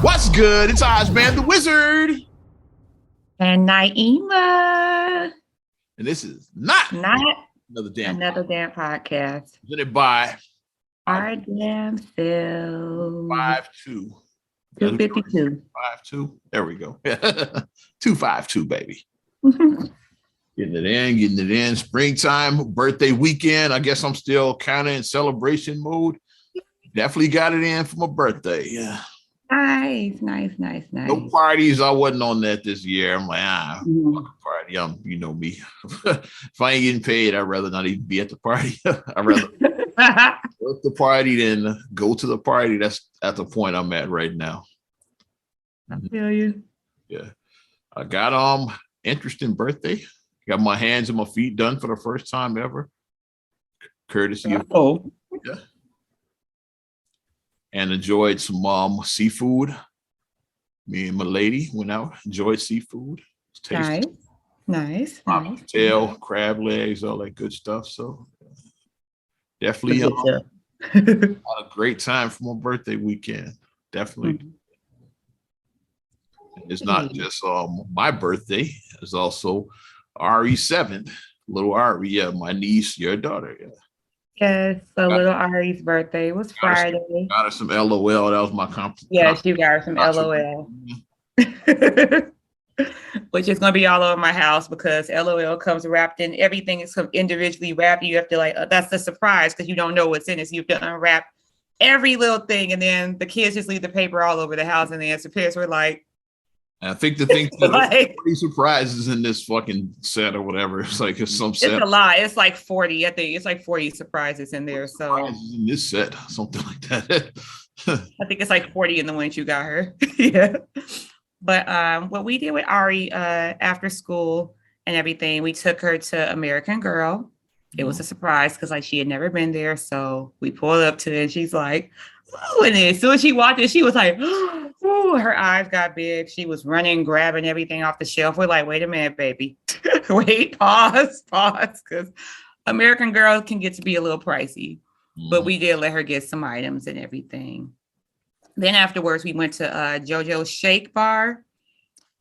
What's good? It's Ozman the Wizard. And Naima. And this is not another damn podcast. Presented by Our damn self. 5-2. 252. 5-2. There we go. 252, baby. Getting it in. Springtime, birthday weekend. I guess I'm still kind of in celebration mode. Definitely got it in for my birthday. Yeah. Nice. No parties. I wasn't on that this year. I'm like, party. You know me. If I ain't getting paid, I'd rather not even be at the party. I'd rather work the party than go to the party. That's at the point I'm at right now. I feel you. Yeah. I got interesting birthday. Got my hands and my feet done for the first time ever. Courtesy of yeah. And enjoyed some seafood. Me and my lady went out, enjoyed seafood. Nice. Tail, crab legs, all that good stuff. So definitely had a great time for my birthday weekend. Definitely. It's not just my birthday, it's also Ari's 7th. Little Ari, yeah, my niece, your daughter, yeah. Yes, so little Ari's birthday was Friday. Got her some LOL. That was my compliment. Yes, you got her some LOL. Which is going to be all over my house because LOL comes wrapped in everything. It's individually wrapped. You have to that's the surprise because you don't know what's in it. So you have to unwrap every little thing. And then the kids just leave the paper all over the house. And then the parents were like, I think the thing that 40 surprises in this fucking set or whatever. It's like some set. It's a lot. It's like 40. I think it's like 40 surprises in there. So in this set, something like that. I think it's like 40 in the ones you got her. Yeah. But what we did with Ari after school and everything, we took her to American Girl. It was a surprise because she had never been there. So we pulled up to it and she's like, oh, and as soon as she walked in, she was like, oh, her eyes got big. She was running, grabbing everything off the shelf. We're like, wait a minute, baby. Wait, pause, because American Girl can get to be a little pricey. But we did let her get some items and everything. Then afterwards, we went to JoJo's Shake Bar,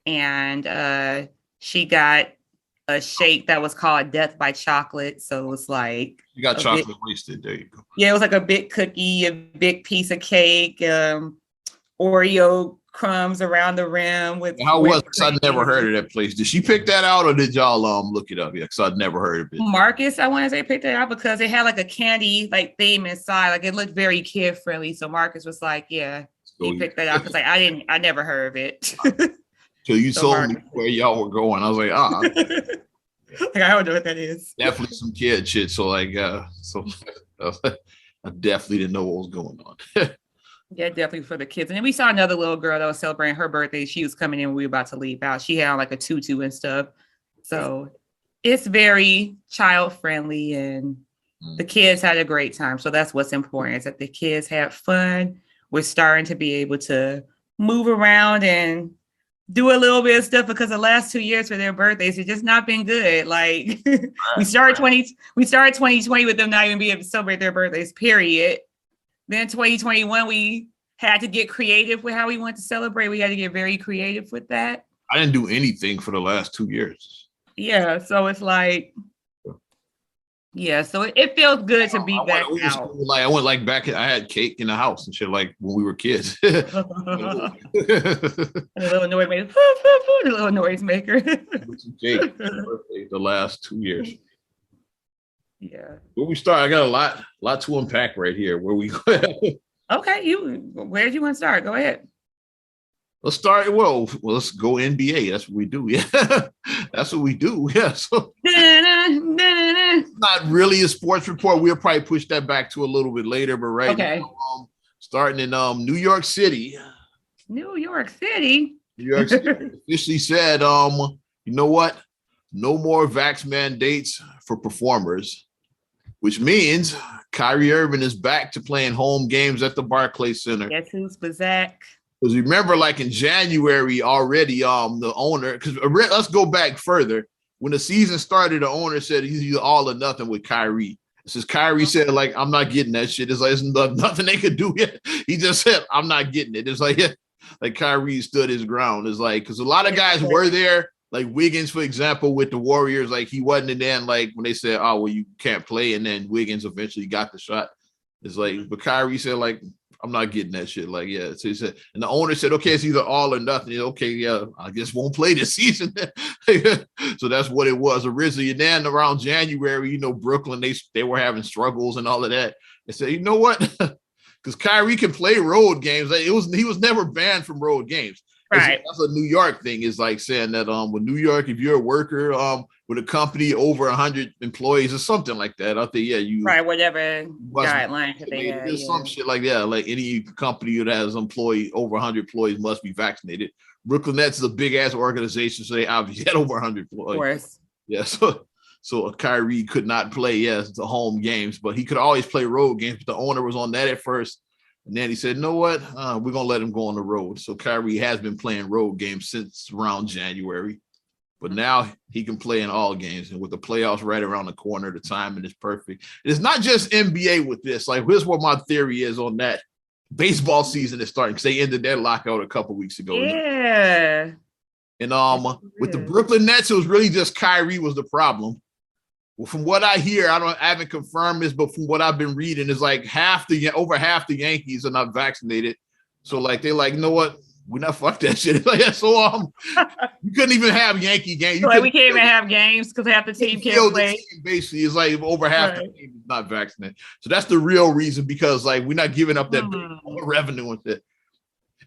and she got a shake that was called Death by Chocolate. So it was like you got chocolate wasted. There you go. Yeah, it was like a big cookie, a big piece of cake, Oreo crumbs around the rim with. How was it? I'd never heard of that place. Did she pick that out, or did y'all look it up? Yeah, because I'd never heard of it. Marcus, I want to say picked it out because it had like a candy theme inside. Like it looked very kid friendly. So Marcus was like, "Yeah, he picked that out." Because I never heard of it. So you told me where y'all were going. I was like, I don't know what that is. Definitely some kid shit. So I definitely didn't know what was going on. Yeah, definitely for the kids. And then we saw another little girl that was celebrating her birthday. She was coming in when we were about to leave out. She had like a tutu and stuff. So it's very child friendly and the kids had a great time. So that's what's important is that the kids had fun. We're starting to be able to move around and do a little bit of stuff because the last 2 years for their birthdays have just not been good. Like we started 2020 with them not even being able to celebrate their birthdays, period. Then 2021, we had to get creative with how we want to celebrate. We had to get very creative with that. I didn't do anything for the last 2 years. Yeah, so it's like, yeah, so it feels good to be back out. I went back. I had cake in the house and shit like when we were kids. And a little noise maker. A little noise maker. Some cake the last 2 years. Yeah. Where we start, I got a lot to unpack right here. Where we go? Okay, where do you want to start? Go ahead. Let's start. Well, let's go NBA. That's what we do. Yeah, that's what we do. Yeah. So not really a sports report. We'll probably push that back to a little bit later. But right now, starting in New York City. New York City officially said, you know what? No more vax mandates for performers, which means Kyrie Irving is back to playing home games at the Barclays Center. Guess who's back? Because remember, like in January already, the owner, because let's go back further. When the season started, the owner said he's either all or nothing with Kyrie. Since Kyrie said, like, I'm not getting that shit. It's like, there's nothing they could do yet. He just said, I'm not getting it. It's like, yeah, like Kyrie stood his ground. Is like because a lot of guys were there. Like Wiggins, for example, with the Warriors, like he wasn't in there. Like when they said, "Oh, well, you can't play," and then Wiggins eventually got the shot. It's like, but Kyrie said, like, I'm not getting that shit. Like, yeah. So he said, and the owner said, okay, it's either all or nothing. Okay, yeah, I guess won't play this season. So that's what it was originally. And then around January, Brooklyn, they were having struggles and all of that. They said, you know what? Because Kyrie can play road games. Like, he was never banned from road games. Right. That's a New York thing. Is like saying that with New York, if you're a worker with a company over 100 employees or something like that, I think you right, whatever guidelines that they have. Some shit like that. Like any company that has over 100 employees must be vaccinated. Brooklyn Nets is a big ass organization, so they obviously had over 100 employees. Of course. Yeah, so Kyrie could not play the home games, but he could always play road games. But the owner was on that at first. And then he said, you know what? We're going to let him go on the road. So Kyrie has been playing road games since around January. But now he can play in all games. And with the playoffs right around the corner, the timing is perfect. It's not just NBA with this. Like, here's what my theory is on that. Baseball season is starting because they ended their lockout a couple weeks ago. Yeah. And with the Brooklyn Nets, it was really just Kyrie was the problem. Well, from what I hear, I haven't confirmed this, but from what I've been reading, is like over half the Yankees are not vaccinated. So like they're like, you know what? We're not fuck that shit. So you couldn't even have Yankee games. We can't even have games because half the team can't play. Basically, it's like over half the team is not vaccinated. So that's the real reason, because like we're not giving up that revenue with it.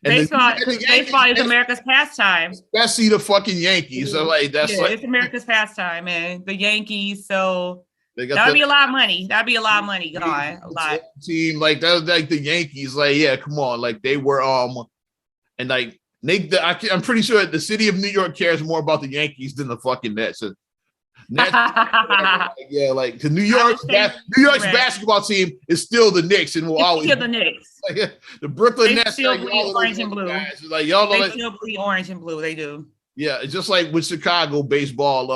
Baseball is America's pastime. Especially the fucking Yankees. So like it's America's pastime, man. The Yankees. So that'd be a lot of money. That'd be a lot of money, God. A lot. Team like that was like the Yankees. Like, yeah, come on. Like they were and like I'm pretty sure the city of New York cares more about the Yankees than the fucking Nets. Nets like the New York's basketball team is still the Knicks, and will always be the Knicks. Like, the Brooklyn Nets still bleed orange and blue. Like y'all they still bleed orange and blue. They do. Yeah, it's just like with Chicago baseball.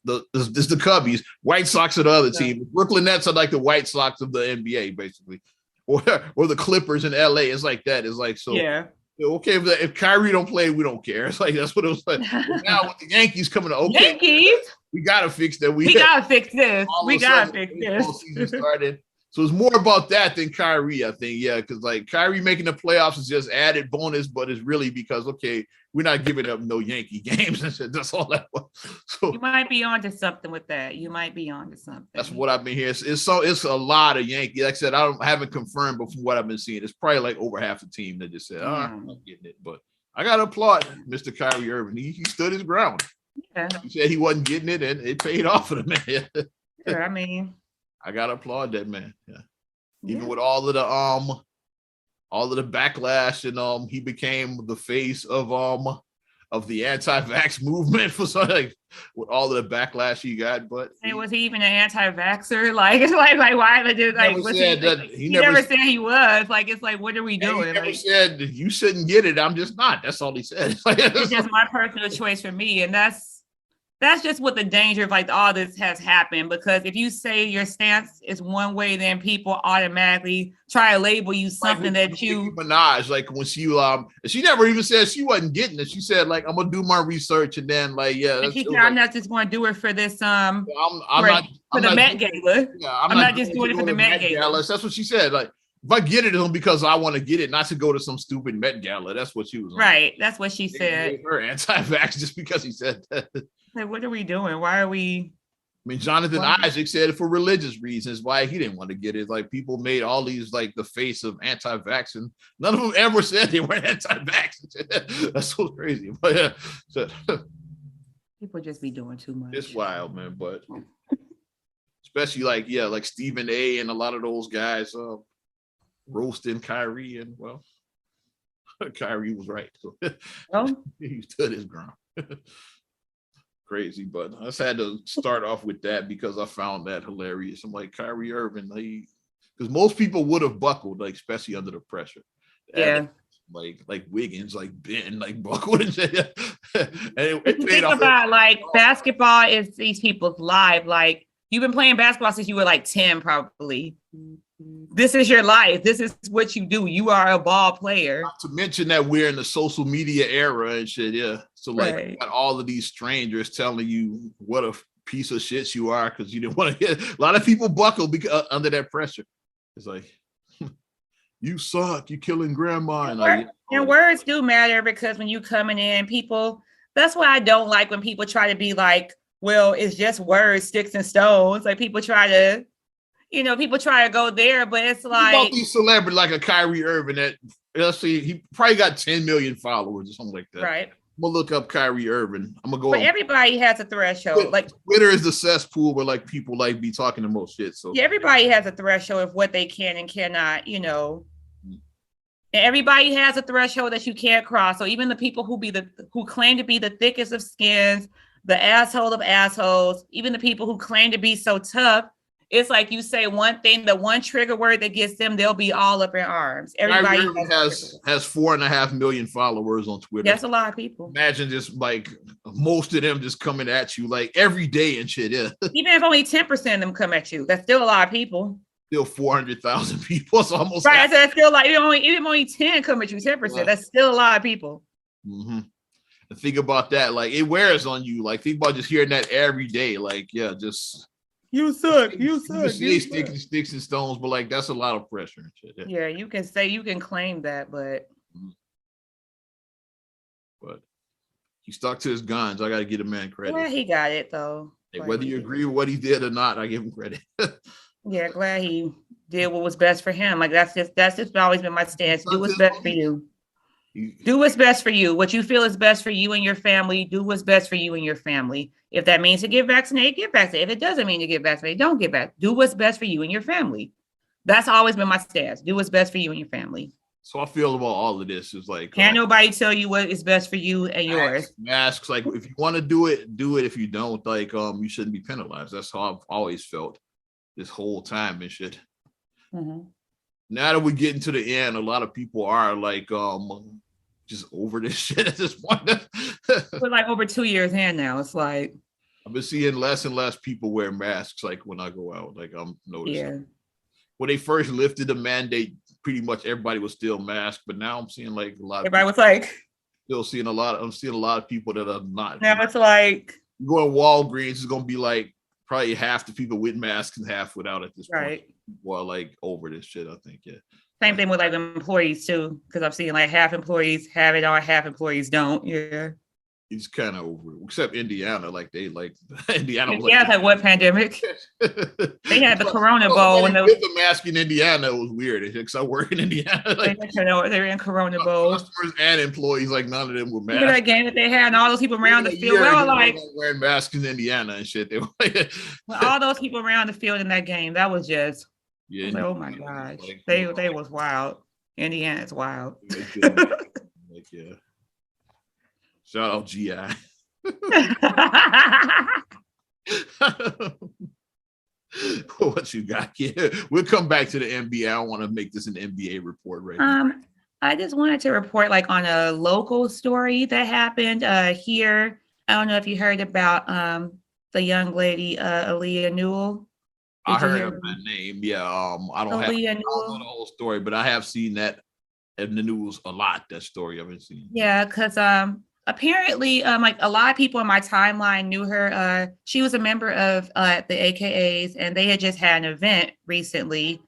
The Cubbies, White Sox are the other team. The Brooklyn Nets are like the White Sox of the NBA, basically, or the Clippers in LA. It's like that. It's like so. Yeah. Okay, if Kyrie don't play, we don't care. It's like that's what it was like. Now with the Yankees coming, Yankees, we gotta fix that. We gotta fix this. We gotta fix this. Season started. So it's more about that than Kyrie, I think. Yeah, because like Kyrie making the playoffs is just added bonus, but it's really because we're not giving up no Yankee games. That's all that was. So you might be onto something with that. You might be onto something. That's what I've been hearing. It's a lot of Yankees. Like I said, I haven't confirmed, but from what I've been seeing, it's probably like over half the team that just said, I'm not getting it. But I gotta applaud Mr. Kyrie Irving. He stood his ground. Yeah. He said he wasn't getting it, and it paid off for the man. Sure, I mean, I gotta applaud that man. Yeah. Even with all of the backlash, and he became the face of the anti-vax movement for something, with all of the backlash he got. But was he even an anti-vaxxer? Like it's like why they did like he never said he was. Like it's like what are we doing? He never said you shouldn't get it. I'm just not. That's all he said. It's just my personal choice for me, and that's just what the danger of like all this has happened, because if you say your stance is one way, then people automatically try to label you something that you Minaj, like when she never even said she wasn't getting it. She said like I'm gonna do my research, and then like and she said I'm not just gonna do it for this for the Met Gala. Yeah, I'm not just doing it for the Met Gala. That's what she said. Like if I get it, it's because I want to get it, not to go to some stupid Met Gala. That's what she was on. Right. That's what she said. Her anti-vax just because he said that. Like, what are we doing? Why are we? I mean, Jonathan Isaac said it for religious reasons why he didn't want to get it. Like people made all these like the face of anti-vax, and none of them ever said they were anti-vax. That's so crazy. But people just be doing too much. It's wild, man. But especially like Stephen A. and a lot of those guys roasting Kyrie, and well, Kyrie was right. So he stood his ground. Crazy, but I just had to start off with that because I found that hilarious. I'm like, Kyrie Irving, because most people would have buckled, like especially under the pressure. Yeah, like Wiggins, like Ben, like buckled, and it think about like basketball is these people's life. Like you've been playing basketball since you were like 10, probably. This is your life. This is what you do. You are a ball player. Not to mention that we're in the social media era and shit. Yeah. So like got all of these strangers telling you what a piece of shit you are because you didn't want to hit. A lot of people buckle because under that pressure. It's like, you suck. You killing grandma. And words do matter because when you coming in, people. That's why I don't like when people try to be like, well, it's just words, sticks and stones. Like people try to, people try to go there, but it's like about these celebrities like a Kyrie Irving that let's see, he probably got 10 million followers or something like that. Right. I'm gonna look up Kyrie Irving. I'm gonna go. But everybody has a threshold. Like Twitter is the cesspool where like people like be talking the most shit. So yeah, everybody has a threshold of what they can and cannot, And everybody has a threshold that you can't cross. So even the people who claim to be the thickest of skins, the asshole of assholes, even the people who claim to be so tough, it's like you say one thing, the one trigger word that gets them, they'll be all up in arms. Everybody has 4.5 million followers on Twitter. That's a lot of people. Imagine just like most of them just coming at you like every day and shit. Yeah. Even if only 10% of them come at you, that's still a lot of people. Still 400,000 people. It's almost right. So that's still like even only 10 come at you, 10%. That's still a lot of people. Mm-hmm. And think about that. Like it wears on you. Like think about just hearing that every day. Like yeah, just. You suck. You suck. You say sticks and stones, but like that's a lot of pressure and shit. Yeah, you can claim that, but he stuck to his guns. I gotta give the man credit. Yeah, he got it though. Hey, whether you agree with what he did or not, I give him credit. Yeah, glad he did what was best for him. Like that's just always been my stance. Do what's best for you. Do what's best for you. What you feel is best for you and your family. Do what's best for you and your family. If that means to get vaccinated, get vaccinated. If it doesn't mean to get vaccinated, don't get vaccinated. Do what's best for you and your family. That's always been my stance. Do what's best for you and your family. So I feel about all of this is like can't nobody tell you what is best for you and yours. Masks, like if you want to do it, do it. If you don't, like you shouldn't be penalized. That's how I've always felt this whole time and shit. Mm-hmm. Now that we're getting to the end, a lot of people are like just over this shit at this point. We're like over 2 years in now. It's like I've been seeing less and less people wear masks like when I go out. Like I'm noticing. Yeah. When they first lifted the mandate, pretty much everybody was still masked, but now I'm seeing like a lot. Everybody was like still seeing a lot. I'm seeing a lot of people that are not. Now it's like going Walgreens is gonna be like probably half the people with masks and half without at this point. Right. People are like over this shit, I think. Yeah. Same thing with like employees too, because I'm seeing like half employees have it or half employees don't. Yeah. It's kind of over, except Indiana. Like they like Indiana. Yeah, like what pandemic? They had the Corona Bowl when the mask in Indiana. It was weird because I work in Indiana. Like, they were in Corona Bowl. Customers and employees, like none of them were masked. Remember that game that they had, and all those people around the field. Well, like wearing masks in Indiana and shit. They were like, all those people around the field in that game. That was just. Yeah. Like, oh my gosh, like, they was wild. Indiana's wild. Like, yeah. Shout out GI. What you got here? We'll come back to the NBA. I don't want to make this an NBA report right now. I just wanted to report like on a local story that happened here. I don't know if you heard about the young lady Aaliyah Newell. I heard of that name. Yeah. I don't know the whole story, but I have seen that in the news a lot. That story I've been seeing. Yeah, because apparently, like a lot of people in my timeline knew her. She was a member of the AKAs, and they had just had an event recently.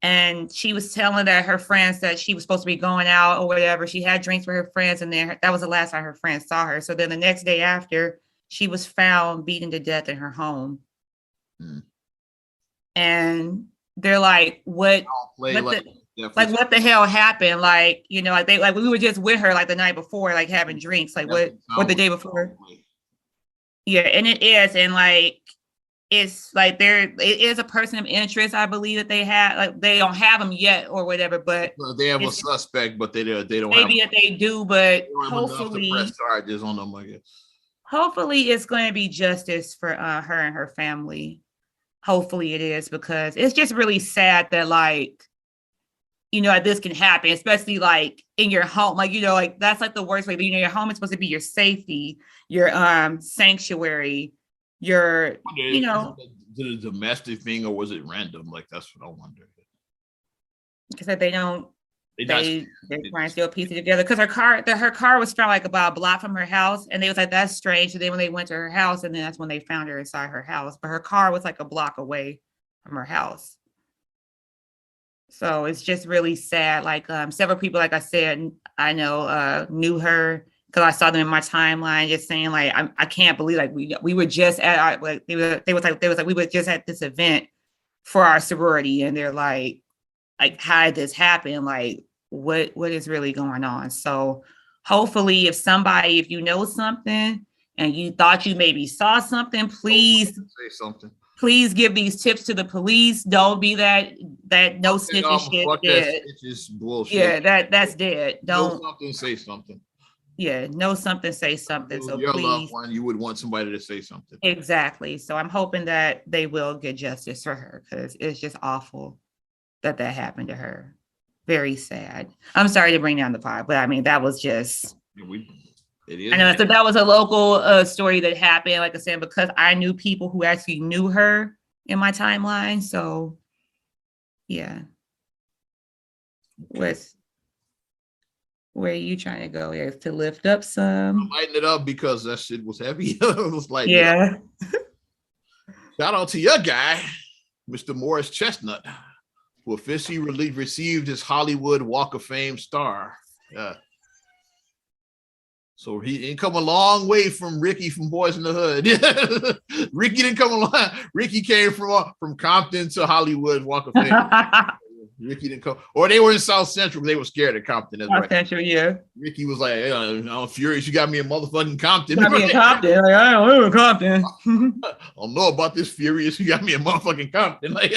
And she was telling that her friends that she was supposed to be going out or whatever. She had drinks with her friends, and then that was the last time her friends saw her. So then the next day after, she was found beaten to death in her home. And they're like, what the hell happened? Like, you know, like we were just with her like the night before, like having drinks, like what the day before. Yeah, and it is, and like it's like it is a person of interest, I believe that they had, like they don't have them yet or whatever, but they have a suspect, but they don't maybe have, they do, but hopefully press charges on them, I guess. Hopefully it's going to be justice for her and her family. Hopefully it is, because it's just really sad that like, you know, this can happen, especially like in your home. Like, you know, like that's like the worst way. You know, your home is supposed to be your safety, your sanctuary, your, you know. Did a domestic thing or was it random? Like that's what I wonder. Because they don't. They're trying to still piece it together because her car was found like about a block from her house, and they was like, that's strange. And then when they went to her house, and then that's when they found her inside her house, but her car was like a block away from her house. So it's just really sad. Like several people, like I said, I know knew her because I saw them in my timeline, just saying like, I can't believe like we were just at like they was like we were just at this event for our sorority, and they're like how did this happen? Like what is really going on? So hopefully if you know something and you thought you maybe saw something, please say something. Please give these tips to the police. Don't be that no snitching shit. That snitches bullshit. Yeah, that's dead. Don't know something, say something. Yeah, know something, say something. So your please, loved one, you would want somebody to say something. Exactly. So I'm hoping that they will get justice for her because it's just awful that happened to her. Very sad. I'm sorry to bring down the pod, but I mean that was just. It is. I know. So that was a local story that happened. Like I said, because I knew people who actually knew her in my timeline. So, yeah. Okay. Where are you trying to go? Is to lift up some? Lighten it up because that shit was heavy. It was like, yeah. Shout out to your guy, Mr. Morris Chestnut, who officially received his Hollywood Walk of Fame star. So he didn't come a long way from Ricky from Boys in the Hood. Ricky didn't come along. Ricky came from Compton to Hollywood Walk of Fame. Ricky didn't come, or they were in South Central. They were scared of Compton. That's South Central, yeah. Ricky was like, hey, I'm furious. You got me in motherfucking Compton. Got me in Compton. Like, I don't live in Compton. I don't know about this Furious. You got me in motherfucking Compton. Like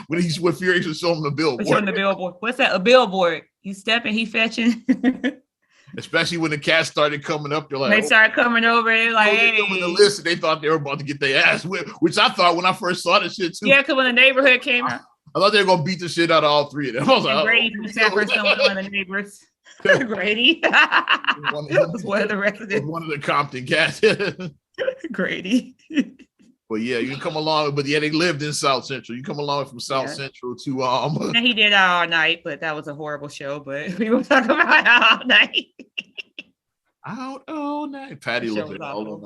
when Furious was showing the billboard. Showing the billboard. What's that? A billboard. You stepping, he fetching. Especially when the cats started coming up, they're like, they started coming over. They're like, hey. The list, and they thought they were about to get their ass whipped, which I thought when I first saw this shit too. Yeah, because when the neighborhood came out, I thought they were gonna beat the shit out of all three of them. I was like, Grady from Sanford, one of the neighbors. Grady. was one of the residents. One of the Compton cats. Grady. But yeah, you come along, but yeah, they lived in South Central. You come along from South Central to And he did All Night, but that was a horrible show. But we were talking about All Night. Out all night. Patty looked at all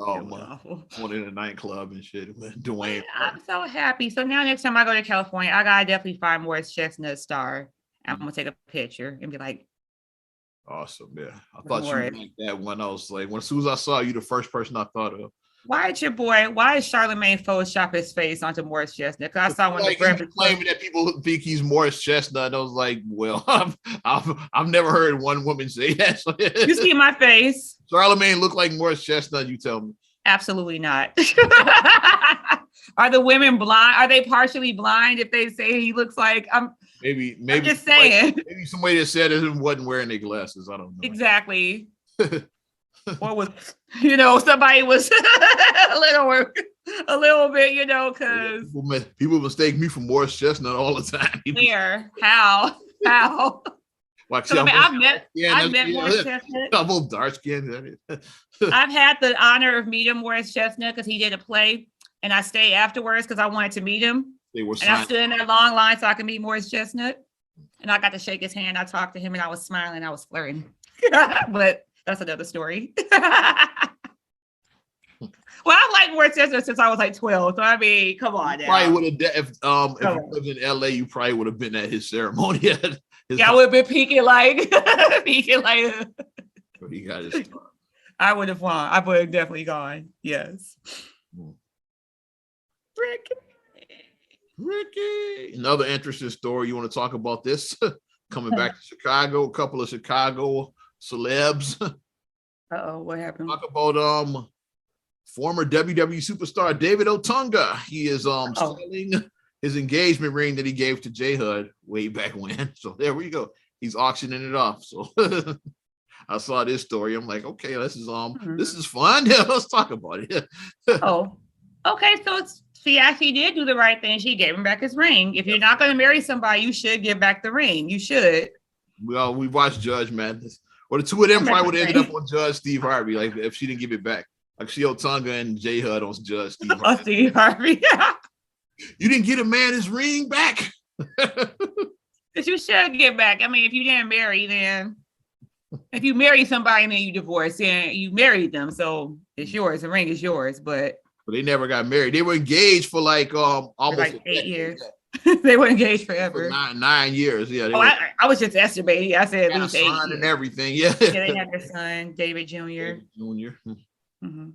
one in a nightclub and shit. Dwayne. I'm so happy. So now next time I go to California, I gotta definitely find Morris Chestnut star. I'm gonna take a picture and be like, awesome, yeah. I thought you liked that one. I was like, as soon as I saw you, the first person I thought of. Why is Charlamagne Photoshop his face onto Morris Chestnut? Because I saw one claiming that people think he's Morris Chestnut. And I was like, well, I've never heard one woman say that. So, you see my face? Charlamagne look like Morris Chestnut, you tell me. Absolutely not. Are the women blind? Are they partially blind if they say he looks like maybe I'm just saying. Maybe somebody that said it wasn't wearing their glasses. I don't know. Exactly. Or was somebody was a little bit, because people mistake me for Morris Chestnut all the time. Where? How? Well, so, I've met Morris Chestnut. I'm both dark skinned. I've had the honor of meeting Morris Chestnut because he did a play, and I stayed afterwards because I wanted to meet him. I stood in that long line so I could meet Morris Chestnut, and I got to shake his hand. I talked to him, and I was smiling. I was flirting, but that's another story. Well, I've liked Morris Chestnut since I was like 12. So I mean, come on now. Probably would have if you lived in LA, you probably would have been at his ceremony. I would have been peeking like he got his star. I would have won. I would have definitely gone. Yes. Ricky. Another interesting story. You want to talk about this? Coming back to Chicago, a couple of Chicago celebs. What happened? Talk about former WWE superstar David Otunga. He is selling his engagement ring that he gave to J Hud way back when. So there we go. He's auctioning it off. So I saw this story. I'm like, okay, this is fun. Yeah, let's talk about it. Okay. So she actually did do the right thing. She gave him back his ring. If you're not going to marry somebody, you should give back the ring. You should. Well, we watched Judge Madness. Or the two of them probably would have ended up on Judge Steve Harvey, like if she didn't give it back. Like she Otunga and J Hud on Judge Steve Harvey. Steve Harvey. You didn't get a man his ring back. Because you should get back. I mean, if you didn't marry, then if you marry somebody and then you divorce, then you married them, so it's yours. The ring is yours, but they never got married. They were engaged for like almost like 8 years. They were engaged forever. For 9 years. Yeah. I was just estimating. I said at least 8 years. And everything. Yeah. Yeah, they had their son, David Jr. Mm-hmm.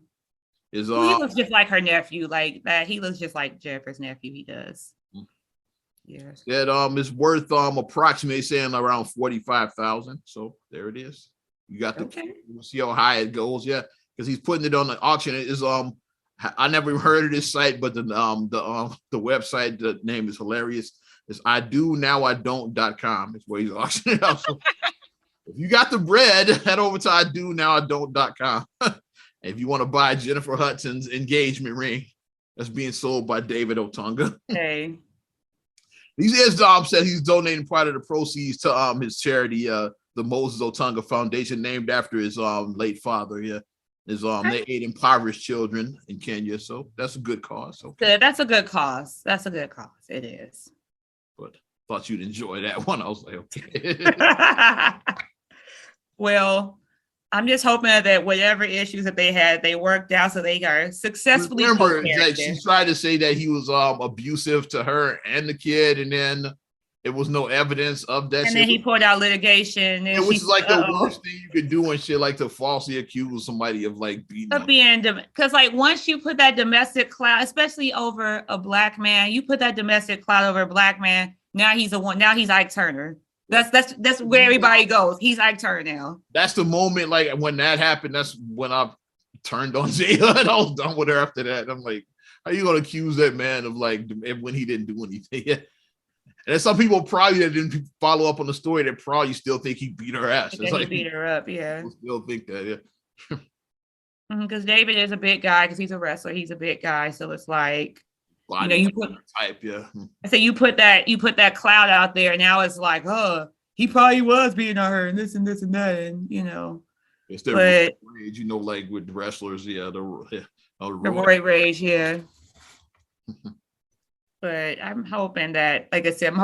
He looks just like her nephew, like that. He looks just like Jennifer's nephew. He does. Yes. That it's worth approximately saying around 45,000. So there it is. You got we'll see how high it goes. Yeah, because he's putting it on the auction. It is I never even heard of this site, but the website, the name is hilarious. It's idonowidon't.com. It's where he's auctioning it out. So if you got the bread, head over to idonowidon't.com. If you want to buy Jennifer Hudson's engagement ring that's being sold by David Otunga. Hey. He said he's donating part of the proceeds to his charity, the Moses Otunga Foundation, named after his late father. Yeah. They aid impoverished children in Kenya. So that's a good cause. Okay. Good. That's a good cause. That's a good cause. It is. But thought you'd enjoy that one. I was like, okay. Well, I'm just hoping that whatever issues that they had, they worked out so they are successfully. Remember that she tried to say that he was abusive to her and the kid, and then there was no evidence of that. And then he pulled out litigation, which is like the worst thing you could do and shit, like to falsely accuse somebody of like being because like once you put that domestic clout, especially over a black man, you put that domestic clout over a black man. Now he's Ike Turner. That's where everybody goes. He's Ike Turner now. That's the moment, like when that happened. That's when I turned on Jayla and I was done with her after that. I'm like, how are you gonna accuse that man of like when he didn't do anything? And some people probably that didn't follow up on the story that probably still think he beat her ass. It's like, he beat her up, yeah. Still think that, yeah. Because David is a big guy because he's a wrestler. He's a big guy, so it's like you put type, yeah. I say you put that cloud out there. Now it's like, oh, he probably was beating on her and this and this and that, and it's their rage, like with wrestlers, yeah. The roid rage, yeah. But I'm hoping that, like I said,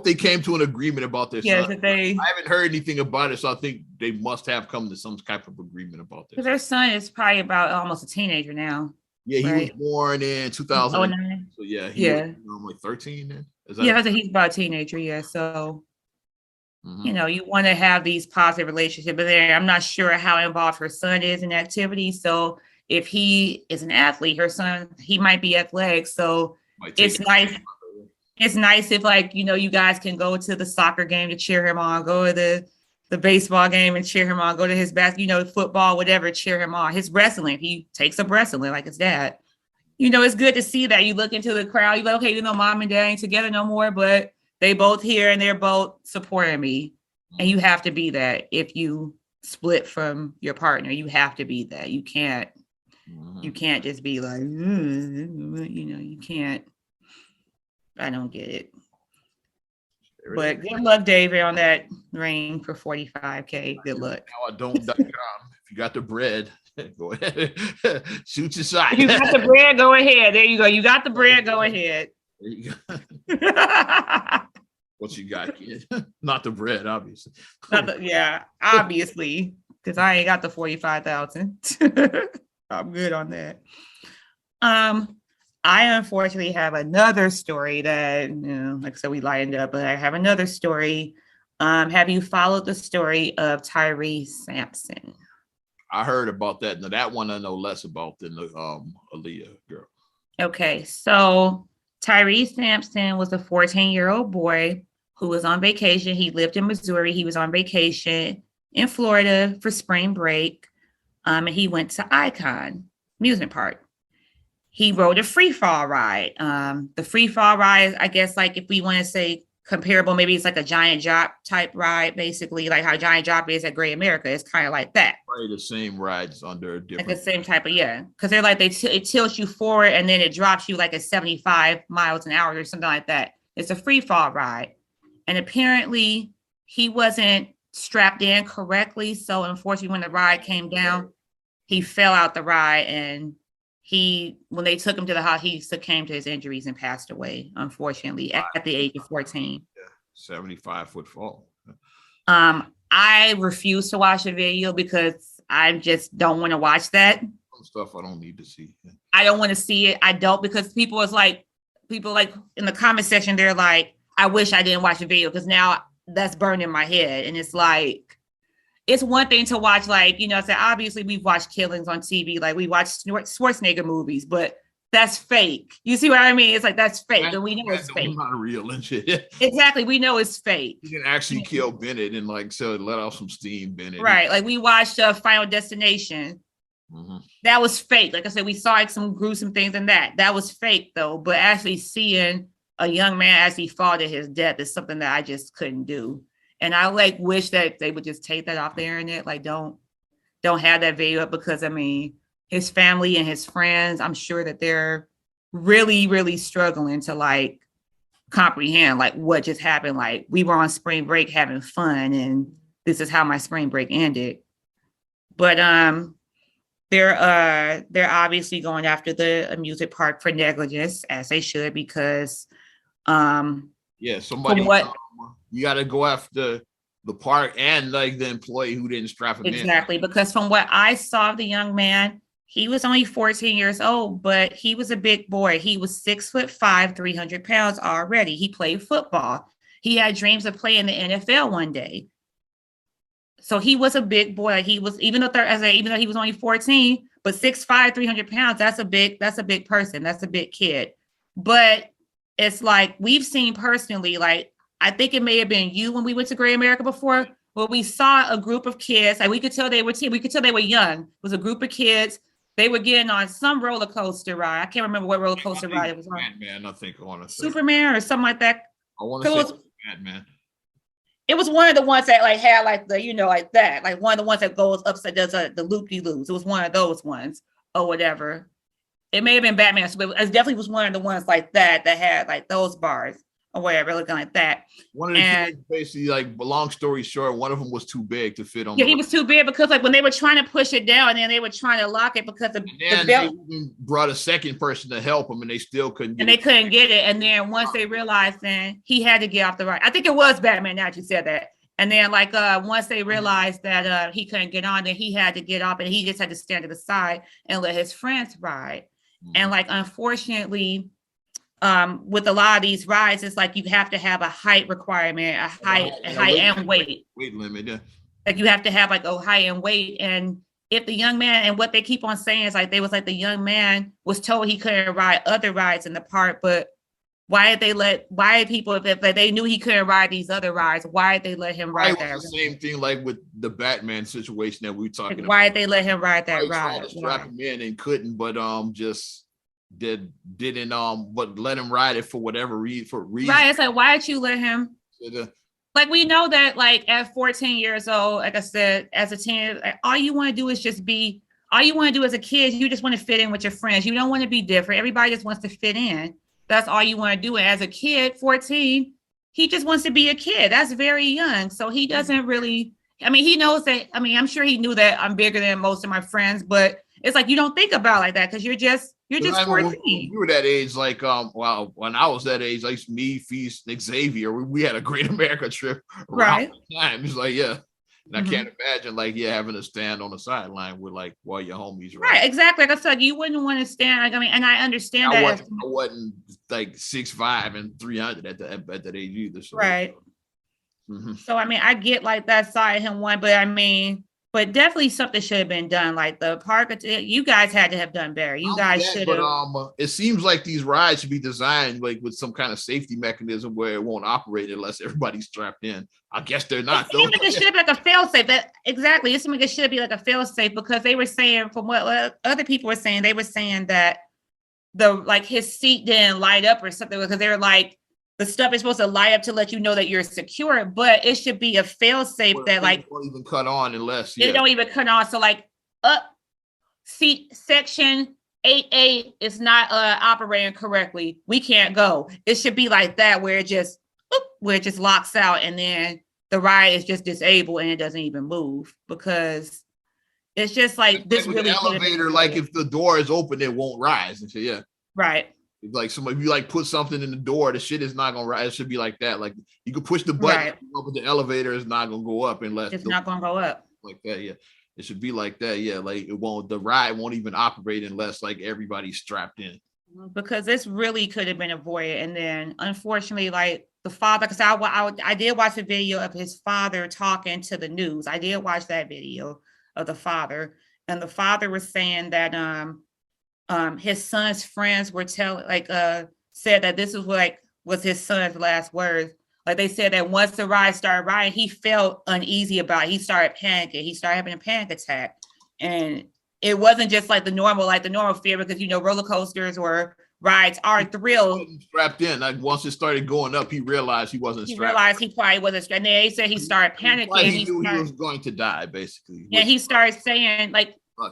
they came to an agreement about this. Yes, I haven't heard anything about it, so I think they must have come to some type of agreement about this. Because their son is probably about almost a teenager now. Yeah, he was born in 2009. So yeah, he was like 13 then. He's about a teenager. Yeah, so you want to have these positive relationships, but then I'm not sure how involved her son is in activities. So if he is an athlete, her son, he might be athletic. So it's nice. It's nice if you guys can go to the soccer game to cheer him on, go to the baseball game and cheer him on, go to his football, whatever, cheer him on. His wrestling, he takes up wrestling like his dad. It's good to see that. You look into the crowd, you're like, okay, mom and dad ain't together no more, but they both here and they're both supporting me. And you have to be that. If you split from your partner, you have to be that. You can't just be like, you can't. I don't get it. But good luck, David, on that ring for $45K. Good luck. Nowidon't.com. If you got the bread, go ahead. Shoot your shot. If you got the bread, go ahead. There you go. You got the bread, go ahead. There you go. What you got, kid? Not the bread, obviously. Obviously. Because I ain't got the 45,000. I'm good on that. I unfortunately have another story that, like I said, we lined up, but I have another story. Have you followed the story of Kyrie Sampson? I heard about that. Now that one I know less about than the Aaliyah girl. Okay, so Kyrie Sampson was a 14-year-old boy who was on vacation. He lived in Missouri. He was on vacation in Florida for spring break. And he went to Icon amusement park. He rode a free fall ride. The free fall ride, I guess, like if we want to say comparable, maybe it's like a Giant Drop type ride, basically, like how Giant Drop is at Great America. It's kind of like that. Probably the same rides under a different. Like the same type of, because they're like, it tilts you forward and then it drops you like at 75 miles an hour or something like that. It's a free fall ride. And apparently he wasn't strapped in correctly. So unfortunately, when the ride came down, he fell out the ride and when they took him to the hospital, he succumbed to his injuries and passed away, unfortunately, at the age of 14. Yeah, 75-foot fall. I refuse to watch the video because I just don't want to watch that. Some stuff I don't need to see. I don't want to see it. I don't, because people like in the comment section, they're like, I wish I didn't watch the video because now that's burned in my head. And it's like, it's one thing to watch, like, you know, so obviously we've watched killings on TV, like we watch Schwarzenegger movies, but that's fake. You see what I mean? It's like, that's fake. And we know it's fake. Not real and shit. Exactly. We know it's fake. You can actually kill Bennett and like so let off some steam, Bennett. Right. Like we watched Final Destination. Mm-hmm. That was fake. Like I said, we saw like some gruesome things in that. That was fake though. But actually seeing a young man actually fall to his death is something that I just couldn't do. And I like wish that they would just take that off the internet. Like don't have that video up, because I mean, his family and his friends, I'm sure that they're really, really struggling to like comprehend like what just happened. Like we were on spring break having fun and this is how my spring break ended. But they're obviously going after the amusement park for negligence, as they should, because somebody you got to go after the park and like the employee who didn't strap him in. Exactly, because from what I saw of the young man, he was only 14 years old, but he was a big boy. He was 6'5", 300 pounds already. He played football. He had dreams of playing the NFL one day. So he was a big boy. He was, even though he was only 14, but 6'5", 300 pounds, that's a big person. That's a big kid. But it's like, we've seen personally, like, I think it may have been you when we went to Great America before, where we saw a group of kids, like we could tell they were young. It was a group of kids. They were getting on some roller coaster ride. I can't remember what roller coaster ride it was on. Batman, I think I want to say. Superman or something like that. I want to say Batman. It was one of the ones that like had like the, you know, like that, like one of the ones that goes upside, does the loop-de-loops. It was one of those ones or whatever. It may have been Batman, but it definitely was one of the ones like that had like those bars or whatever, looking like that. One of the kids, basically, like, long story short, one of them was too big to fit on. Yeah, he was too big because like when they were trying to push it down and then they were trying to lock it because the belt. They brought a second person to help him and they still couldn't get it. Couldn't get it. And then once they realized, then he had to get off the ride. I think it was Batman, now that you said that. And then like once they realized that he couldn't get on, then he had to get off and he just had to stand to the side and let his friends ride. And like, unfortunately, with a lot of these rides, it's like you have to have a height requirement, a height and weight limit. Yeah. Like you have to have like a height and weight. And if the young man, and what they keep on saying is like, they was like, the young man was told he couldn't ride other rides in the park, but why did people, if they knew he couldn't ride these other rides, why did they let him ride that? The same thing like with the Batman situation that we were talking about. Why did they let him ride that ride? To strap him in and couldn't, but just didn't but let him ride it for whatever reason. Right. It's like, why did you let him? Like, we know that like at 14 years old, like I said, as a teenager, like, all you want to do is just be, all you want to do as a kid, you just want to fit in with your friends. You don't want to be different. Everybody just wants to fit in. That's all you want to do. And as a kid, 14, he just wants to be a kid. That's very young. So he doesn't really, I mean, he knows that, I mean, I'm sure he knew that I'm bigger than most of my friends, but it's like, you don't think about it like that because you're just 14. We were that age, like, well, when I was that age, like me, Feast, Xavier, we had a Great America trip around the time. It's like, yeah. And I can't imagine, like, having to stand on the sideline with, like, while your homies. Right, exactly. Like I said, you wouldn't want to stand. Like, I mean, and I understand I wasn't like 6'5" and 300 at that age either. So. Right. So, I mean, I get, like, that side of him one, but I mean, but definitely something should have been done. Like the park, you guys had to have done better. You guys should have. But it seems like these rides should be designed like with some kind of safety mechanism where it won't operate unless everybody's strapped in. I guess they're not. It seems like it should be like a fail-safe. Exactly. It seems like it should be like a fail-safe because they were saying, from what other people were saying, they were saying that his seat didn't light up or something because they were like, the stuff is supposed to light up to let you know that you're secure, but it should be a fail-safe that like don't even cut on unless it don't even cut on. So like seat section 8A is not operating correctly. We can't go. It should be like that where it just locks out and then the ride is just disabled and it doesn't even move because It's just like this with really the elevator. Like if the door is open, it won't rise. And so yeah, right. It's like somebody, if you like put something in the door, the shit is not gonna rise. It should be like that. Like you could push the button, but the elevator is not gonna go up unless it's not gonna go up like that. Yeah, it should be like that. Yeah, like it won't. The ride won't even operate unless like everybody's strapped in. Because this really could have been avoided, and then unfortunately, like the father, because I did watch a video of his father talking to the news. I did watch that video of the father, and the father was saying that his son's friends were telling said that this was his son's last words. Like they said that once the ride started riding, he felt uneasy about it. He started panicking. He started having a panic attack. And it wasn't just like the normal fear, because roller coasters or rides are thrills. Strapped in. Like once it started going up, he realized he wasn't strapped. He realized he probably wasn't strapped. And they said he started panicking. He knew he was going to die, basically. Yeah, he started saying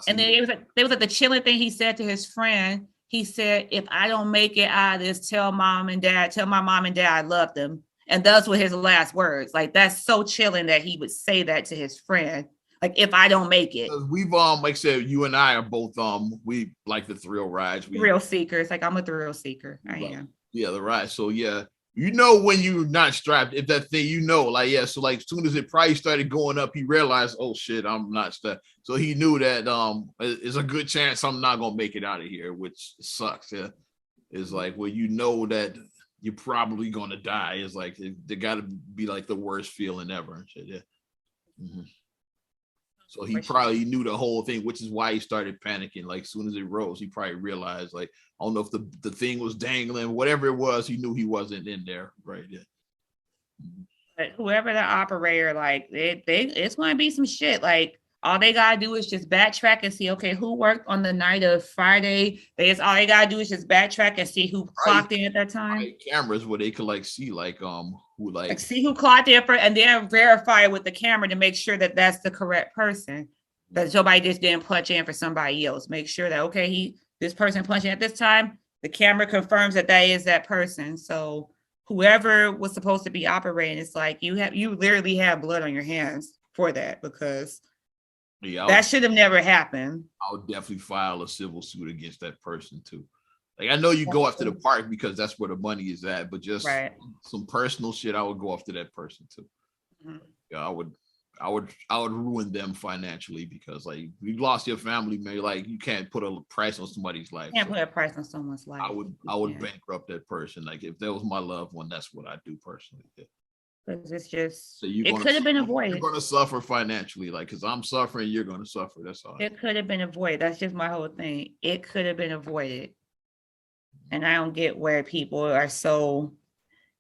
and then it was like the chilling thing he said to his friend. He said, "If I don't make it out of this, tell my mom and dad I love them." And those were his last words. Like that's so chilling that he would say that to his friend. Like if I don't make it. We've like I said, you and I are both we like the thrill rides. Thrill seekers. Like I'm a thrill seeker. I am. Yeah, the ride. So yeah. When you're not strapped, if that thing, like, yeah. So like as soon as it probably started going up, he realized, oh shit, I'm not strapped. So he knew that it's a good chance I'm not gonna make it out of here, which sucks. Yeah. It's like, well, that you're probably gonna die. It's like they gotta be like the worst feeling ever and shit. Yeah. Mm-hmm. So he probably knew the whole thing, which is why he started panicking. Like as soon as it rose, he probably realized, like, I don't know if the thing was dangling, whatever it was, he knew he wasn't in there. Right. Yeah. But whoever the operator, like it's going to be some shit. Like all they got to do is just backtrack and see, okay, who worked on the night of Friday. All they got to do is just backtrack and see who clocked in at that time. Cameras where they could like see who see who clocked in for, and then verify it with the camera to make sure that that's the correct person. That somebody just didn't punch in for somebody else. Make sure that, okay, this person punched in at this time. The camera confirms that is that person. So whoever was supposed to be operating, it's like you literally have blood on your hands for that, because that should have never happened. I would definitely file a civil suit against that person too. Like I know you go after the park because that's where the money is at, but just some personal shit, I would go after that person too. Mm-hmm. Yeah, I would ruin them financially, because like you lost your family, man. Like you can't put a price on somebody's life. You can't put a price on someone's life. I would bankrupt that person. Like if that was my loved one, that's what I do personally. Yeah. Because it's just, it could have been avoided. You're going to suffer financially, like, because I'm suffering, you're going to suffer. That's all. It could have been avoided. That's just my whole thing. It could have been avoided. And I don't get where people are so,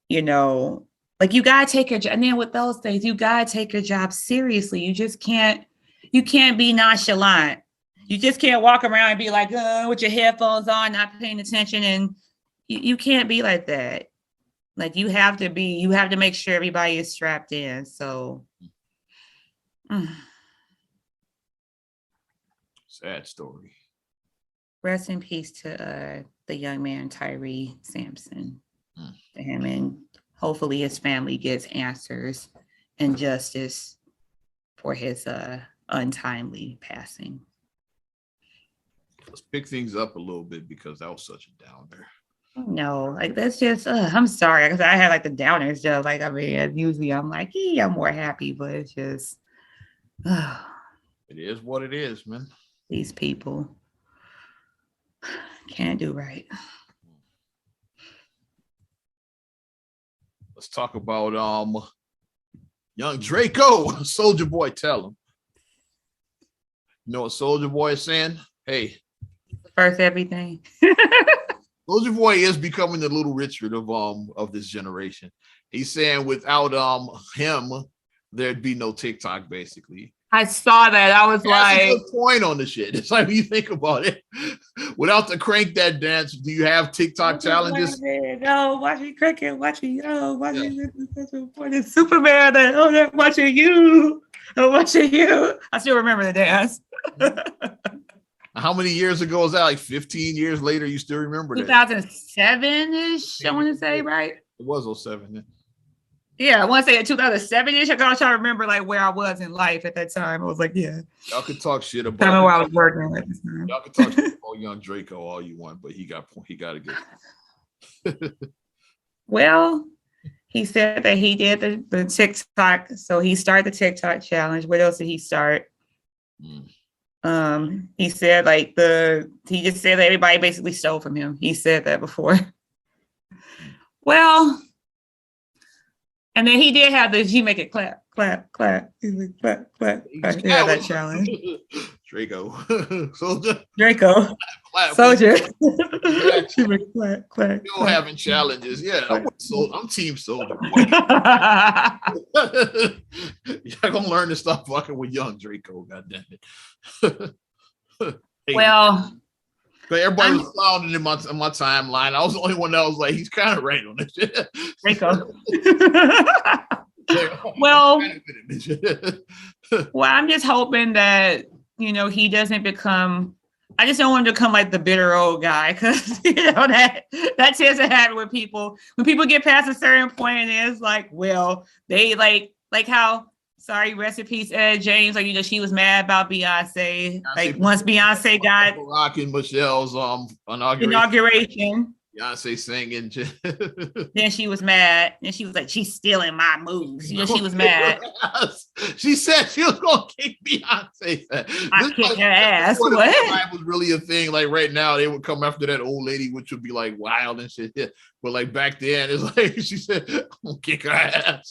like you got to take your job. And then with those things, you got to take your job seriously. You just can't be nonchalant. You just can't walk around and be like, with your headphones on, not paying attention. And you can't be like that. Like you have to make sure everybody is strapped in. So sad story. Rest in peace to the young man Kyrie Sampson. To him, and hopefully his family gets answers and justice for his untimely passing. Let's pick things up a little bit, because that was such a downer. No, like that's just I'm sorry, because I had like the downers joke. Like I mean, usually I'm like, I'm more happy, but it's just it is what it is, man. These people can't do right. Let's talk about young Draco. Soulja Boy, tell him. You know what Soulja Boy is saying? Hey, first everything. Soulja Boy is becoming the Little Richard of this generation. He's saying without him, there'd be no TikTok, basically. I saw that. I was like, a good point on the shit. It's like when you think about it. Without the crank that dance, do you have TikTok challenges? No, watch me crank it. Watch me, watch me. Superman. They're watching you. I'm watching you. I still remember the dance. How many years ago was that? Like 15 years later, you still remember that? 2007-ish, I want to say, right? It was 07. Yeah. Yeah, I want to say in 2007-ish. I gotta try to remember like where I was in life at that time. I was like, yeah. Y'all can talk shit about. Tell me where I was working at this time. Y'all can talk shit about young Draco all you want, but he got to get. Well, he said that he did the TikTok, so he started the TikTok challenge. What else did he start? He said like he just said that everybody basically stole from him. He said that before. Well, and then he did have the "She Make It Clap, Clap, Clap." He's like, clap, clap, clap. Yeah, that challenge. Draco, Soldier. Draco, clap, Soldier. She make it clap, clap. Still having challenges. Yeah, I'm Team Soldier. Y'all gonna learn to stop fucking with young Draco. God damn it. Hey, well. Everybody was clowning in my timeline. I was the only one that was like, he's kind of right on this shit. Draco. Well, I'm just hoping that, he doesn't become, I just don't want him to become like the bitter old guy, because, that tends to happen with people. When people get past a certain point and it's like, well, they like how, sorry, rest in peace, Ed James. Like, she was mad about Beyonce. Like, once Beyonce got rocking Michelle's inauguration. Beyonce singing. Then she was mad. And she was like, she's stealing my moves. She was mad. She said she was going to kick Beyonce. I kick her ass. What? That was really a thing. Like right now, they would come after that old lady, which would be like wild and shit. Yeah. But like back then, it's like she said, I'm going to kick her ass.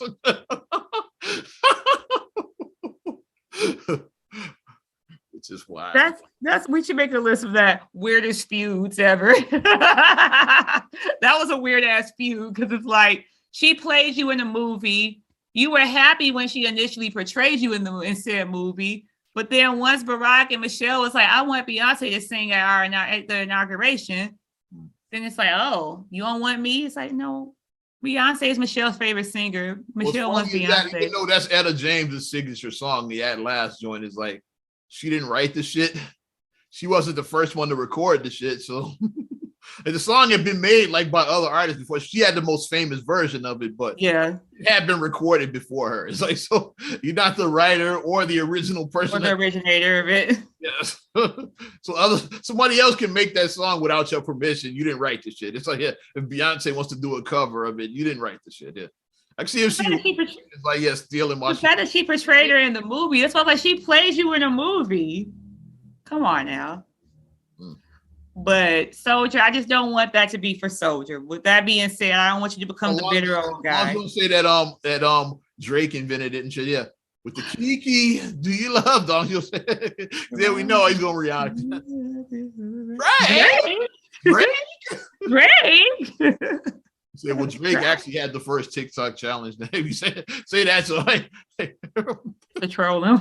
Which is wild. That's we should make a list of that weirdest feuds ever. That was a weird ass feud, because it's like, she played you in a movie. You were happy when she initially portrayed you in said movie, but then once Barack and Michelle was like, I want Beyonce to sing at the inauguration, then it's like, oh, you don't want me? It's like, no. Beyonce is Michelle's favorite singer. Michelle wants Beyonce. Even though that's Etta James' signature song, the At Last joint is like, she didn't write the shit. She wasn't the first one to record the shit. So and the song had been made like by other artists before. She had the most famous version of it, but yeah, it had been recorded before her. It's like, so you're not the writer or the original person. Or the originator of it. Yes. So somebody else can make that song without your permission. You didn't write the shit. It's like, yeah, if Beyonce wants to do a cover of it, you didn't write the shit. Yeah. I see if it's like, yeah, stealing my shit. The fact that she portrayed her in the movie, that's why like she plays you in a movie. Come on now. But Soldier, I just don't want that to be for Soldier. With that being said, I don't want you to become the bitter old guy. I was gonna say that Drake invented it and shit. Yeah. With the Kiki, do you love Don? You'll say, then we know he's gonna react. Drake. Say, well, Drake actually had the first TikTok challenge. You say that, so to troll him.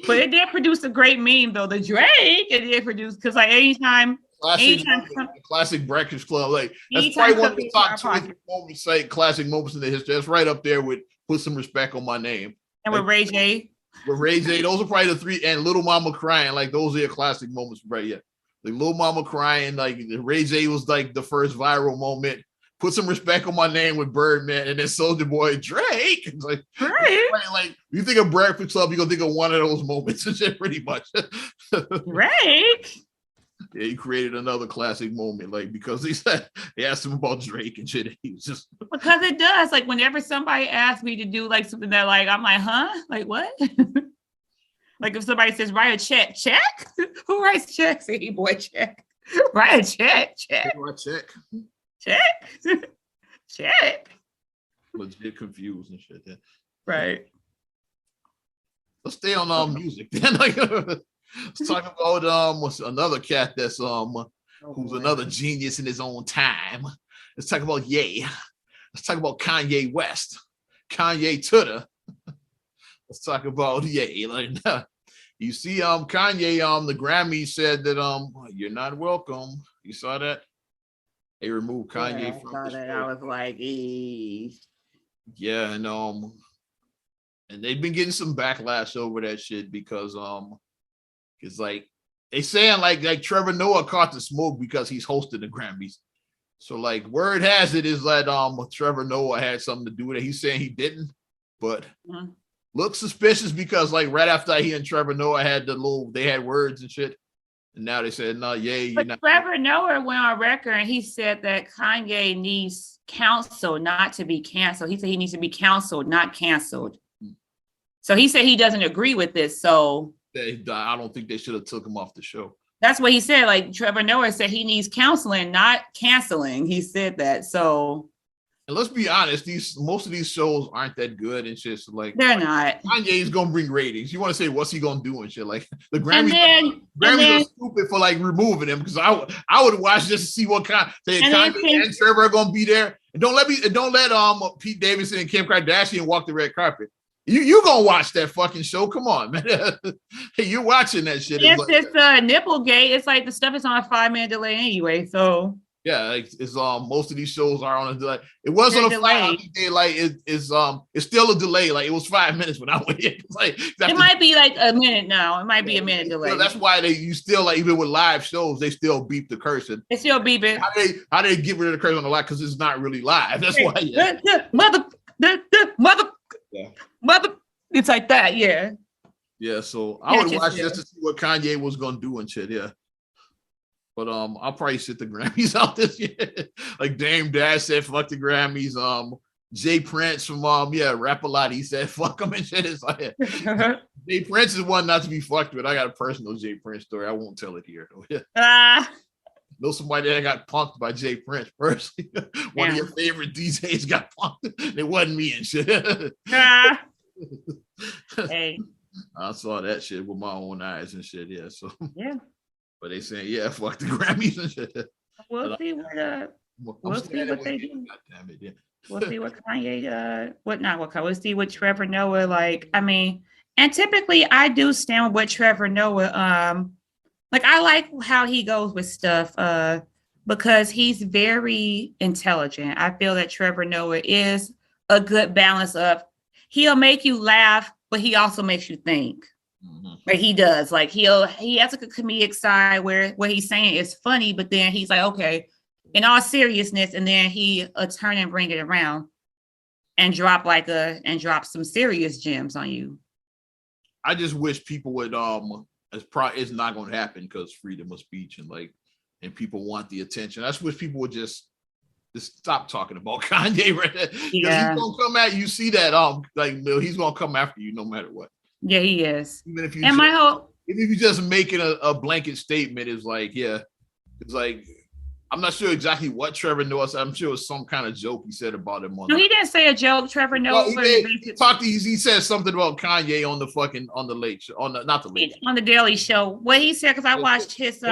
But it did produce a great meme, though. The Drake, it did produce, because like anytime classic Breakfast Club, like that's probably one of the top 2 moments, like classic moments in the history. That's right up there with "Put Some Respect on My Name" and with Ray J. With Ray J, those are probably the 3, and Little Mama Crying. Like those are your classic moments, right? Yeah. Like Lil Mama Crying, like Ray J was like the first viral moment. Put Some Respect on My Name with Birdman, and then Soulja Boy Drake. It's like, Drake. Like you think of Breakfast Club, you're gonna think of one of those moments and shit, pretty much. Drake. Yeah, he created another classic moment, like because they asked him about Drake and shit. And he was just because it does. Like whenever somebody asks me to do like something that like I'm like, huh? Like what? Like if somebody says write a check, who writes checks? Hey boy, check. Write a check. Check. Legit confused and shit. Yeah. Right. Let's stay on music then. Let's talk about what's another cat that's who's another genius in his own time. Let's talk about Ye. Let's talk about Kanye West. Kanye Tutter. Let's talk about Ye. Like you see, Kanye, the Grammy said that you're not welcome. You saw that? They removed Kanye from the show. I was like, yeah, and they've been getting some backlash over that shit because it's like they saying like Trevor Noah caught the smoke because he's hosting the Grammys. So like word has it is that Trevor Noah had something to do with it. He's saying he didn't, but looks suspicious because like right after he and Trevor Noah had they had words and shit. And now they said, no, But Trevor Noah went on record and he said that Kanye needs counsel not to be canceled. He said he needs to be counseled, not canceled. So he said he doesn't agree with this. So I don't think they should have took him off the show. That's what he said. Like Trevor Noah said he needs counseling, not canceling. He said that. So and let's be honest, most of these shows aren't that good and shit. So like they're not. Kanye's gonna bring ratings. You want to say what's he gonna do and shit? Like the Grammys are stupid for like removing him because I would watch just to see what Kanye and Trevor are gonna be there. And don't let Pete Davidson and Kim Kardashian walk the red carpet. You gonna watch that fucking show? Come on, man. Hey, you're watching that shit. Yes, it's Nipplegate. It's like the stuff is on a 5-minute delay anyway. So yeah, it's most of these shows are on a delay. It was on a 5-minute delay. It's still a delay. Like it was 5 minutes when I went in. Like it might be like a minute now. It might be a minute delay. That's why you still like even with live shows they still beep the cursing. They still beep it. How they get rid of the curse on the live because it's not really live. That's why. Yeah. Mother. It's like that. Yeah. Yeah. So I would watch just to see what Kanye was gonna do and shit. Yeah. But I'll probably sit the Grammys out this year. Like Dame Dash said, fuck the Grammys. Jay Prince from Rap-A-Lot, he said fuck them and shit. It's like Jay Prince is one not to be fucked with. I got a personal Jay Prince story. I won't tell it here though. Know somebody that got punked by Jay Prince personally. One of your favorite DJs got punked. It wasn't me and shit. Hey. I saw that shit with my own eyes and shit. Yeah. So yeah. But they saying, fuck the Grammys and shit. We'll see what they do. God damn it, yeah. We'll see what Kanye we'll see what Trevor Noah like. I mean, and typically I do stand with Trevor Noah. Like I like how he goes with stuff because he's very intelligent. I feel that Trevor Noah is a good balance of he'll make you laugh, but he also makes you think. Like he does. Like he has a comedic side where what he's saying is funny, but then he's like, okay, in all seriousness, and then he turn and bring it around and drop some serious gems on you. I just wish people would it's not going to happen because freedom of speech and people want the attention. I just wish people would just stop talking about Kanye right there. Yeah. He's gonna come at you. See that he's gonna come after you no matter what. Yeah, he is. Even if you if you just making a blanket statement is it's like I'm not sure exactly what Trevor Noah said. I'm sure it was some kind of joke he said about him. No, he didn't say a joke. Trevor Noah. He said something about Kanye on the Late Show, on the Daily Show. What he said, because I watched his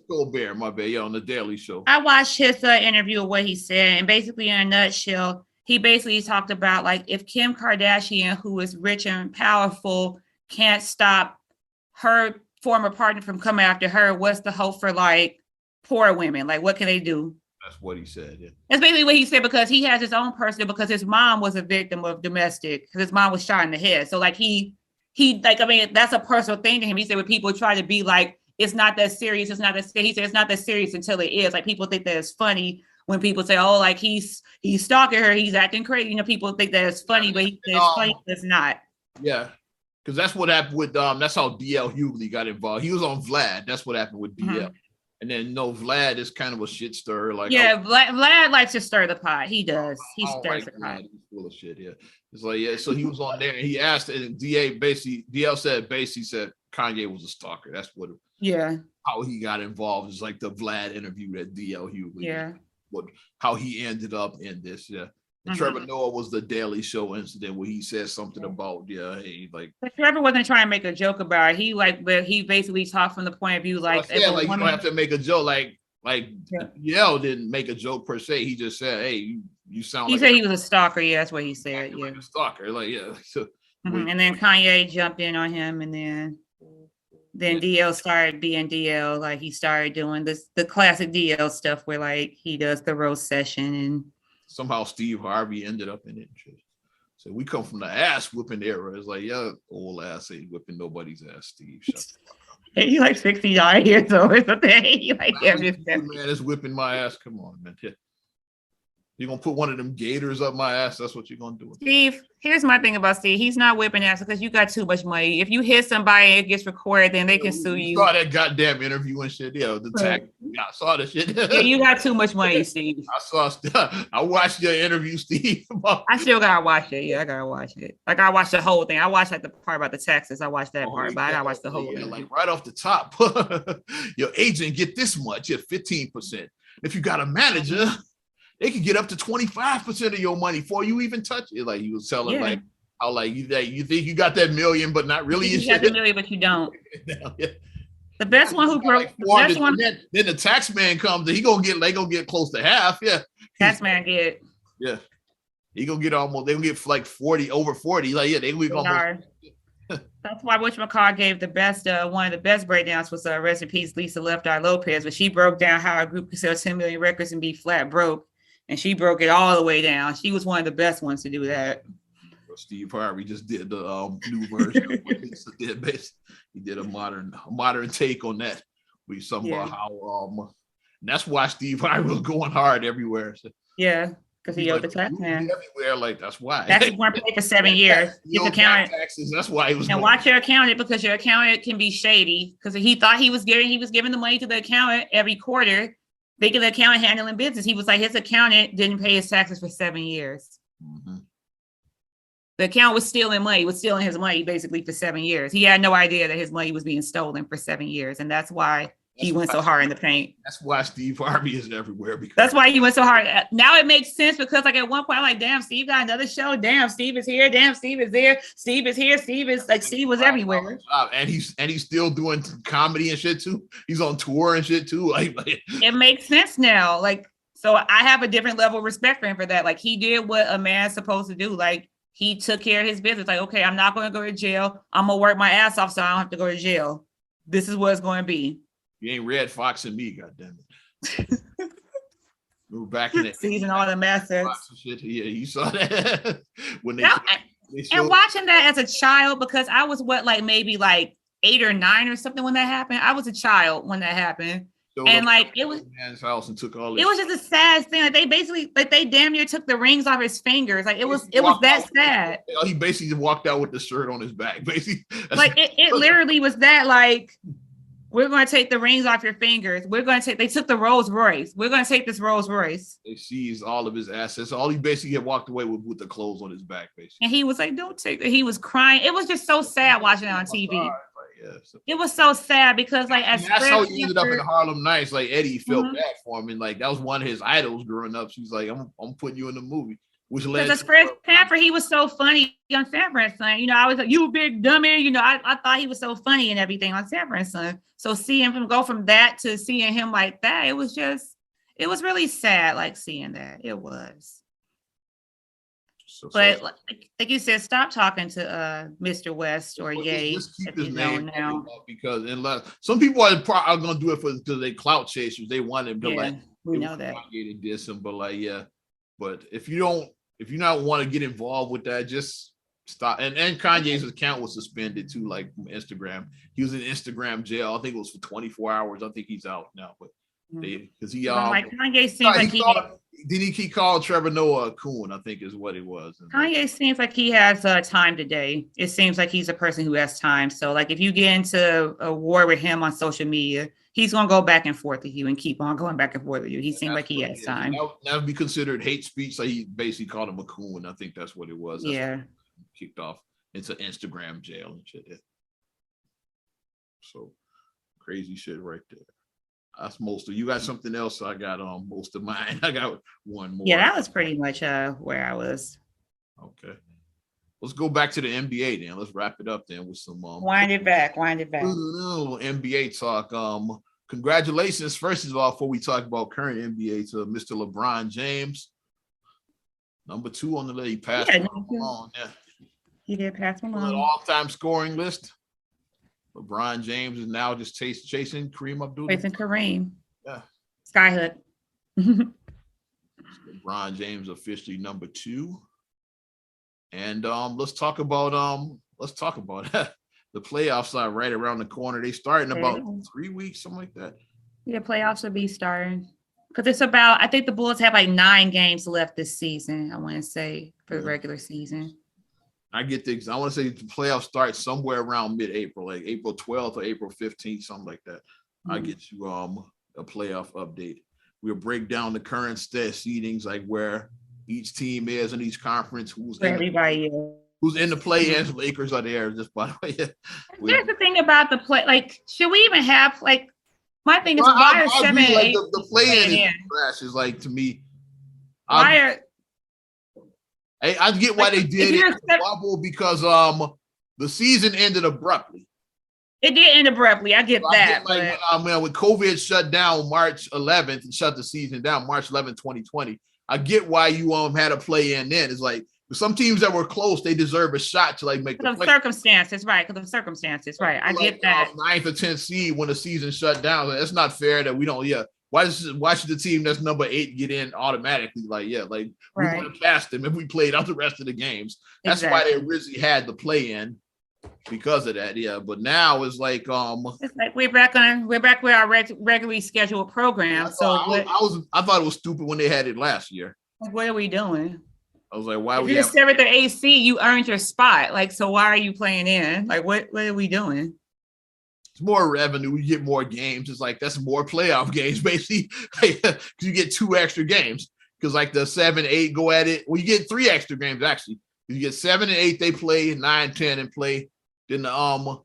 Colbert, my bad, on the Daily Show. I watched his interview of what he said, and basically in a nutshell, he basically talked about like if Kim Kardashian, who is rich and powerful, can't stop her former partner from coming after her, what's the hope for like poor women? Like, what can they do? That's what he said. Yeah. That's basically what he said because he has his own personal, because his mom was a victim of domestic, because his mom was shot in the head. So like he like, I mean, that's a personal thing to him. He said when people try to be like, it's not that serious, it's not that serious. He said it's not that serious until it is. Like people think that it's funny when people say, oh, like he's stalking her, he's acting crazy. You know, people think that it's funny, but he said it's funny, but it's not. Yeah. Because that's what happened with that's how DL Hughley got involved. He was on Vlad. That's what happened with DL. Mm-hmm. And then Vlad is kind of a shit stirrer. Like Vlad likes to stir the pot. He does. He stirs the pot. He's full of shit. Yeah, it's like So he was on there and he asked, and DL said Kanye was a stalker. That's what. How he got involved is like the Vlad interview that DL Hughley. Yeah. How he ended up in this. Yeah. And Trevor Noah was the Daily Show incident where he said something about But Trevor wasn't trying to make a joke about it. But he basically talked from the point of view like you don't have to make a joke like Yale didn't make a joke per se. He just said, hey, you sound. He said he was a stalker. Yeah, that's what he said. Yeah, like a stalker. So, and then Kanye jumped in on him, and then DL started being DL. Like he started doing the classic DL stuff where like he does the roast session and. Somehow Steve Harvey ended up in it. So we come from the ass whipping era. It's like, old ass ain't whipping nobody's ass, Steve. Shut the fuck up. Hey, you like 69 years old or something. You like man is whipping my ass. Come on, man. You're gonna put one of them gators up my ass. That's what you're gonna do. Steve, here's my thing about Steve. He's not whipping ass because you got too much money. If you hit somebody and it gets recorded, then they can sue you. Saw that goddamn interview and shit. Yeah, the tag. Yeah, I saw the shit. Yeah, you got too much money, Steve. I watched your interview, Steve. I still gotta watch it. Yeah, I gotta watch it. Like I watched the whole thing. I watched like the part about the taxes. I watched that part, but I gotta watch the whole thing. Like right off the top, your agent get this much at 15%. If you got a manager, they could get up to 25% of your money before you even touch it. Like you was telling, like how like you think you got that million, but not really. You got the million, but you don't. The best one who broke. The best one. Then the tax man comes. They gonna get close to half. Yeah. Tax man get. Yeah. He gonna get almost. They gonna get like 40 over 40. Like they almost. That's why whatchamacallit gave the best. One of the best breakdowns was rest in peace Lisa Left Eye Lopez, but she broke down how a group could sell 10 million records and be flat broke. And she broke it all the way down. She was one of the best ones to do that. Steve Harvey just did the new version of what Lisa did. He did a modern take on that. We something about how and that's why Steve Harvey was going hard everywhere. So, yeah, because he owed the tax man. Everywhere, like that's why. That's what paid for 7 years. His accountant. Taxes. That's why he was. And watch your accountant because your accountant can be shady. Because he thought he was giving the money to the accountant every quarter. Thinking the accountant handling business. He was like, his accountant didn't pay his taxes for 7 years. Mm-hmm. The accountant was stealing money, was stealing his money basically for 7 years. He had no idea that his money was being stolen for 7 years. And that's why he went so hard in the paint. That's why Steve Harvey is everywhere. Because that's why he went so hard. Now it makes sense because like at one point I'm like, damn, Steve got another show. Damn, Steve is here. Damn, Steve is there. Steve is here. Steve was everywhere. And he's still doing comedy and shit too. He's on tour and shit too. Like it makes sense now. Like, so I have a different level of respect for him for that. Like he did what a man's supposed to do. Like he took care of his business. Like, okay, I'm not going to go to jail. I'm going to work my ass off so I don't have to go to jail. This is what it's going to be. You ain't Red Fox and me, goddammit. We were back in the season all the masters. Yeah, you saw that when they and watching that as a child because I was maybe 8 or 9 or something when that happened. I was a child when that happened. And it was man's house and took all. It was just a sad thing. Like they basically, they damn near took the rings off his fingers. Like it was that sad. He basically walked out with the shirt on his back. Basically, it literally was that. Like we're going to take the rings off your fingers. They took the Rolls Royce. We're going to take this Rolls Royce. They seized all of his assets. All he basically had walked away with the clothes on his back, basically. And he was like, "Don't take it." He was crying. It was just so sad watching it on TV. It was so sad because that's how he ended up in Harlem Nights. Like Eddie felt bad for him, and that was one of his idols growing up. She's like, "I'm putting you in the movie." Which led to Fred Sanford, he was so funny on Sanford and Son. I was like, "You big dummy." I thought he was so funny and everything on Sanford and Son. So seeing him go from that to seeing him like that, it was really sad. Like seeing that, it was. But like you said, stop talking to Mr. West or Ye. Just keep his name now because unless some people are going to do it because they clout chasers. They want him to we know that. Diss him, but but if you not want to get involved with that, just stop. And Kanye's account was suspended too, like from Instagram. He was in Instagram jail. I think it was for 24 hours. I think he's out now, but because Kanye seems like he called Trevor Noah a coon, I think is what it was. Kanye seems like he has time today. It seems like he's a person who has time. So like if you get into a war with him on social media, he's going to go back and forth with you and keep on going back and forth with you. He seems like he has time. That would be considered hate speech. So he basically called him a coon. I think that's what it was. That's kicked off into Instagram jail and shit. So crazy shit right there. That's most of you. Got something else? I got most of mine. I got one more. Yeah, that was pretty much where I was. Okay. Let's go back to the NBA then. Let's wrap it up then with some wind it back. NBA talk. Congratulations, first of all, before we talk about current NBA, to Mr. LeBron James. Number 2 on the list. He passed Malone. Yeah. He did pass Malone. On the all-time scoring list. LeBron James is now just chasing Kareem Abdul. Chasing Kareem. Yeah. Skyhook. LeBron James officially number 2. And let's talk about the playoffs are right around the corner. They start in about 3 weeks, something like that. Yeah, playoffs will be starting Because it's about, I think the Bulls have like 9 games left this season, I want to say, for the regular season. I want to say the playoffs start somewhere around mid-April, like April 12th or April 15th, something like that. I'll get you a playoff update. We'll break down the current seedings, like where each team is in each conference, who's in the play-ins. Lakers are there, just by the way. Here's the thing about the play, like, should we even have, like, my thing is, why are 7 and 8 the play-in is like, to me, I get why they did it in the bubble, because the season ended abruptly. It did end abruptly. I get that. When COVID shut down March 11th and shut the season down March 11th, 2020, I get why you had to play in then. It's like some teams that were close, they deserve a shot to like make the circumstances, right? Because of circumstances, right? I get that. 9th or 10th seed when the season shut down. That's not fair that we don't. Yeah. Why should the team that's number 8 get in automatically? We would have passed them if we played out the rest of the games. That's why they originally had the play in, because of that. Yeah, but now it's like it's like we're back with our regularly scheduled program. I thought it was stupid when they had it last year. Like, what are we doing? I was like, why? If you're 7th or 8th seed, you earned your spot. Like, so why are you playing in? Like, what are we doing? It's more revenue. You get more games. It's like that's more playoff games, basically, because you get 2 extra games. Because like the 7, 8 go at it. Well, you get 3 extra games actually. You get 7 and 8, they play 9, 10, and play. Then the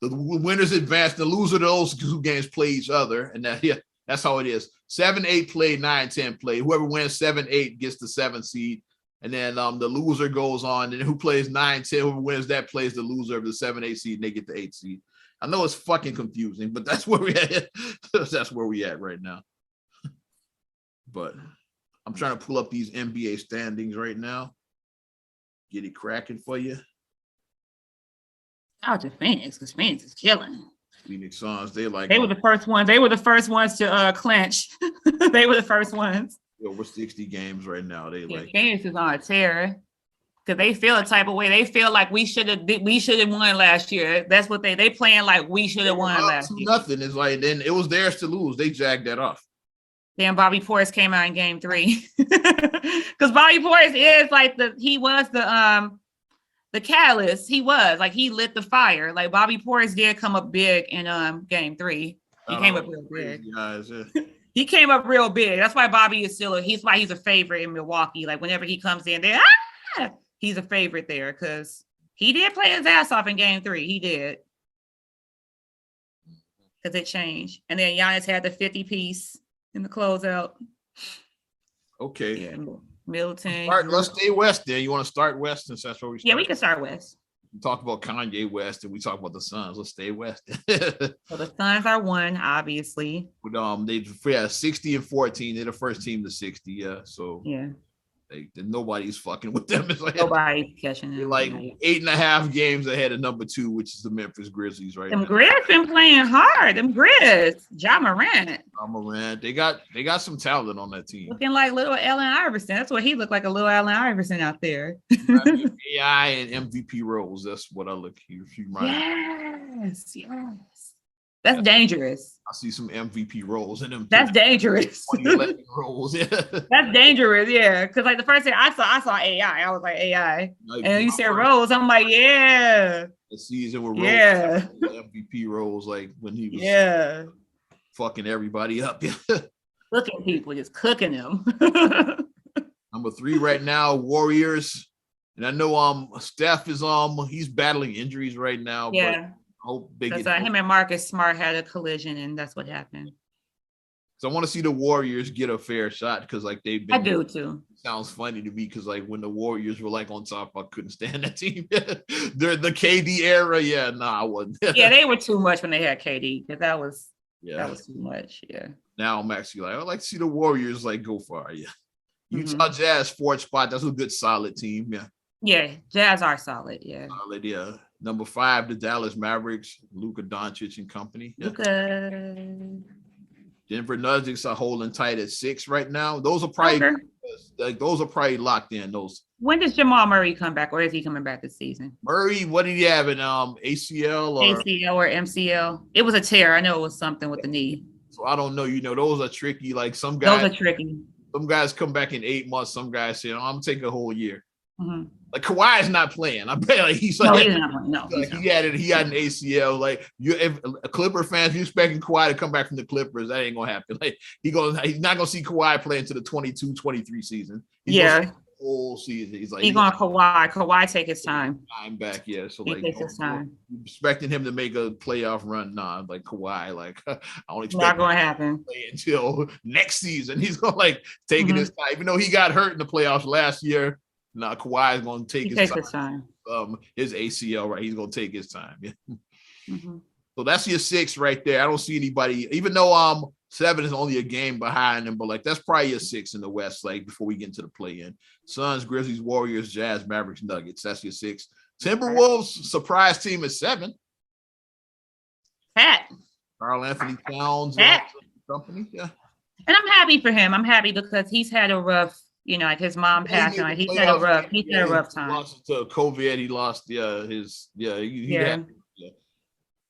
winners advance. The loser of those 2 games play each other, and that's how it is. 7, 8 play, 9, 10 play. Whoever wins 7, 8 gets the 7th seed. And then the loser goes on. And who plays 9, 10, whoever wins that plays the loser of the 7, 8 seed, and they get the 8th seed. I know it's fucking confusing, but that's where we at. That's where we at right now. But I'm trying to pull up these NBA standings right now. Get it cracking for you. Out to Phoenix, because Phoenix is killing. Phoenix Suns, they were the first ones. They were the first ones to clinch. They were the first ones. Over 60 games right now. Phoenix is on a tear because they feel a type of way. They feel like we should have won last year. That's what they playing like we should have won last year. Nothing is like then it was theirs to lose. They jagged that off. Then Bobby Portis came out in game 3 because Bobby Portis is like he was the catalyst. He was like he lit the fire. Like Bobby Portis did come up big in game 3. He came up real big. Guys, yeah. He came up real big. That's why Bobby is he's a favorite in Milwaukee. Like whenever he comes in there, he's a favorite there because he did play his ass off in game 3. He did. Because it changed. And then Giannis had the 50-piece in the closeout. Okay. Yeah, Middleton. All right, let's stay West then. You want to start West since that's where we start? Yeah, we can start West. We talked about Kanye West and we talked about the Suns. Let's stay West. So the Suns are 1, obviously. But they 60 and 14. They're the first team to 60. Yeah. So yeah. Nobody's fucking with them. It's like nobody's catching them. They're like 8.5 games ahead of number 2, which is the Memphis Grizzlies right now. Them Grizz been playing hard. Them Grizz. Ja Morant. They got some talent on that team. Looking like little Allen Iverson. That's what he looked like, a little Allen Iverson out there. AI and MVP roles. That's what I look here. Yes. That's dangerous. I see some MVP roles in them. That's dangerous. 2011 roles, yeah. That's dangerous, yeah. Because like the first thing I saw AI. I was like AI, and you said roles. I'm like, yeah. The season with roles, MVP roles, like when he was fucking everybody up. Cooking people, just cooking them. Number 3 right now, Warriors, and I know Steph is he's battling injuries right now. Yeah. But hope they get him and Marcus Smart had a collision, and that's what happened. So I want to see the Warriors get a fair shot because, like, they've been. I do too. Sounds funny to me because, like, when the Warriors were like on top, I couldn't stand that team. They're the KD era, I wasn't. Yeah, they were too much when they had KD because that was too much. Yeah. Now I'm actually like, I'd like to see the Warriors like go far. Yeah. Utah Jazz 4th spot. That's a good solid team. Yeah. Yeah, Jazz are solid. Yeah. Solid. Yeah. Number 5, the Dallas Mavericks, Luka Doncic and company. Yeah. Denver Nuggets are holding tight at 6 right now. Those are probably locked in. Those. When does Jamal Murray come back, or is he coming back this season? Murray, what did he have in ACL or MCL? It was a tear. I know it was something with the knee. So I don't know. Those are tricky. Like those are tricky. Some guys come back in 8 months. Some guys say, "I'm gonna take a whole year." Mm-hmm. Like Kawhi is not playing. I bet he's not playing. No, he had an ACL. Like if a Clipper fans, you expecting Kawhi to come back from the Clippers, that ain't gonna happen. Like he's not gonna see Kawhi play into the 22-23 season. He's gonna whole season. He's going Kawhi take his time. Time back, yeah. So he takes his time. Expecting him to make a playoff run, nah. Like Kawhi, like I don't expect not going to happen until next season. He's gonna taking his time, even though he got hurt in the playoffs last year. Nah, Kawhi is gonna take his time. His ACL, right? He's gonna take his time. Yeah. Mm-hmm. So that's your 6 right there. I don't see anybody, even though 7 is only a game behind them, but that's probably your 6 in the West. Before we get into the play-in, Suns, Grizzlies, Warriors, Jazz, Mavericks, Nuggets. That's your 6. Timberwolves surprise team is 7. Pat. Karl Anthony Towns company. Yeah. And I'm happy for him. I'm happy because he's had a rough. His mom passed on. He's had a rough time. He lost to COVID. He lost,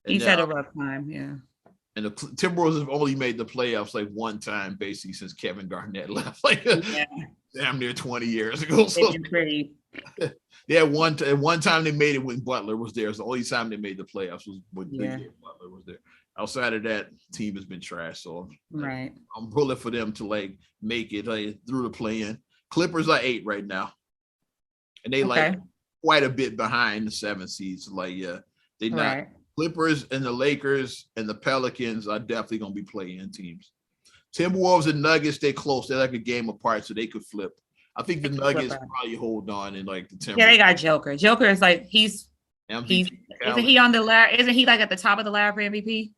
He's had a rough time, yeah. And the Timberwolves have only made the playoffs one time, basically, since Kevin Garnett left, damn near 20 years ago. So, yeah, one time they made it when Butler was there. It's the only time they made the playoffs was when Butler was there. Outside of that, team has been trash. So I'm pulling for them to make it through the play-in. Clippers are 8 right now, and they quite a bit behind the 7 seeds. They not Clippers and the Lakers and the Pelicans are definitely gonna be play-in teams. Timberwolves and Nuggets, they're close. They're a game apart, so they could flip. I think the Nuggets probably hold on in the Timberwolves. Yeah, they got Joker. Joker is he's MVP. Isn't he on the ladder? Isn't he at the top of the ladder for MVP?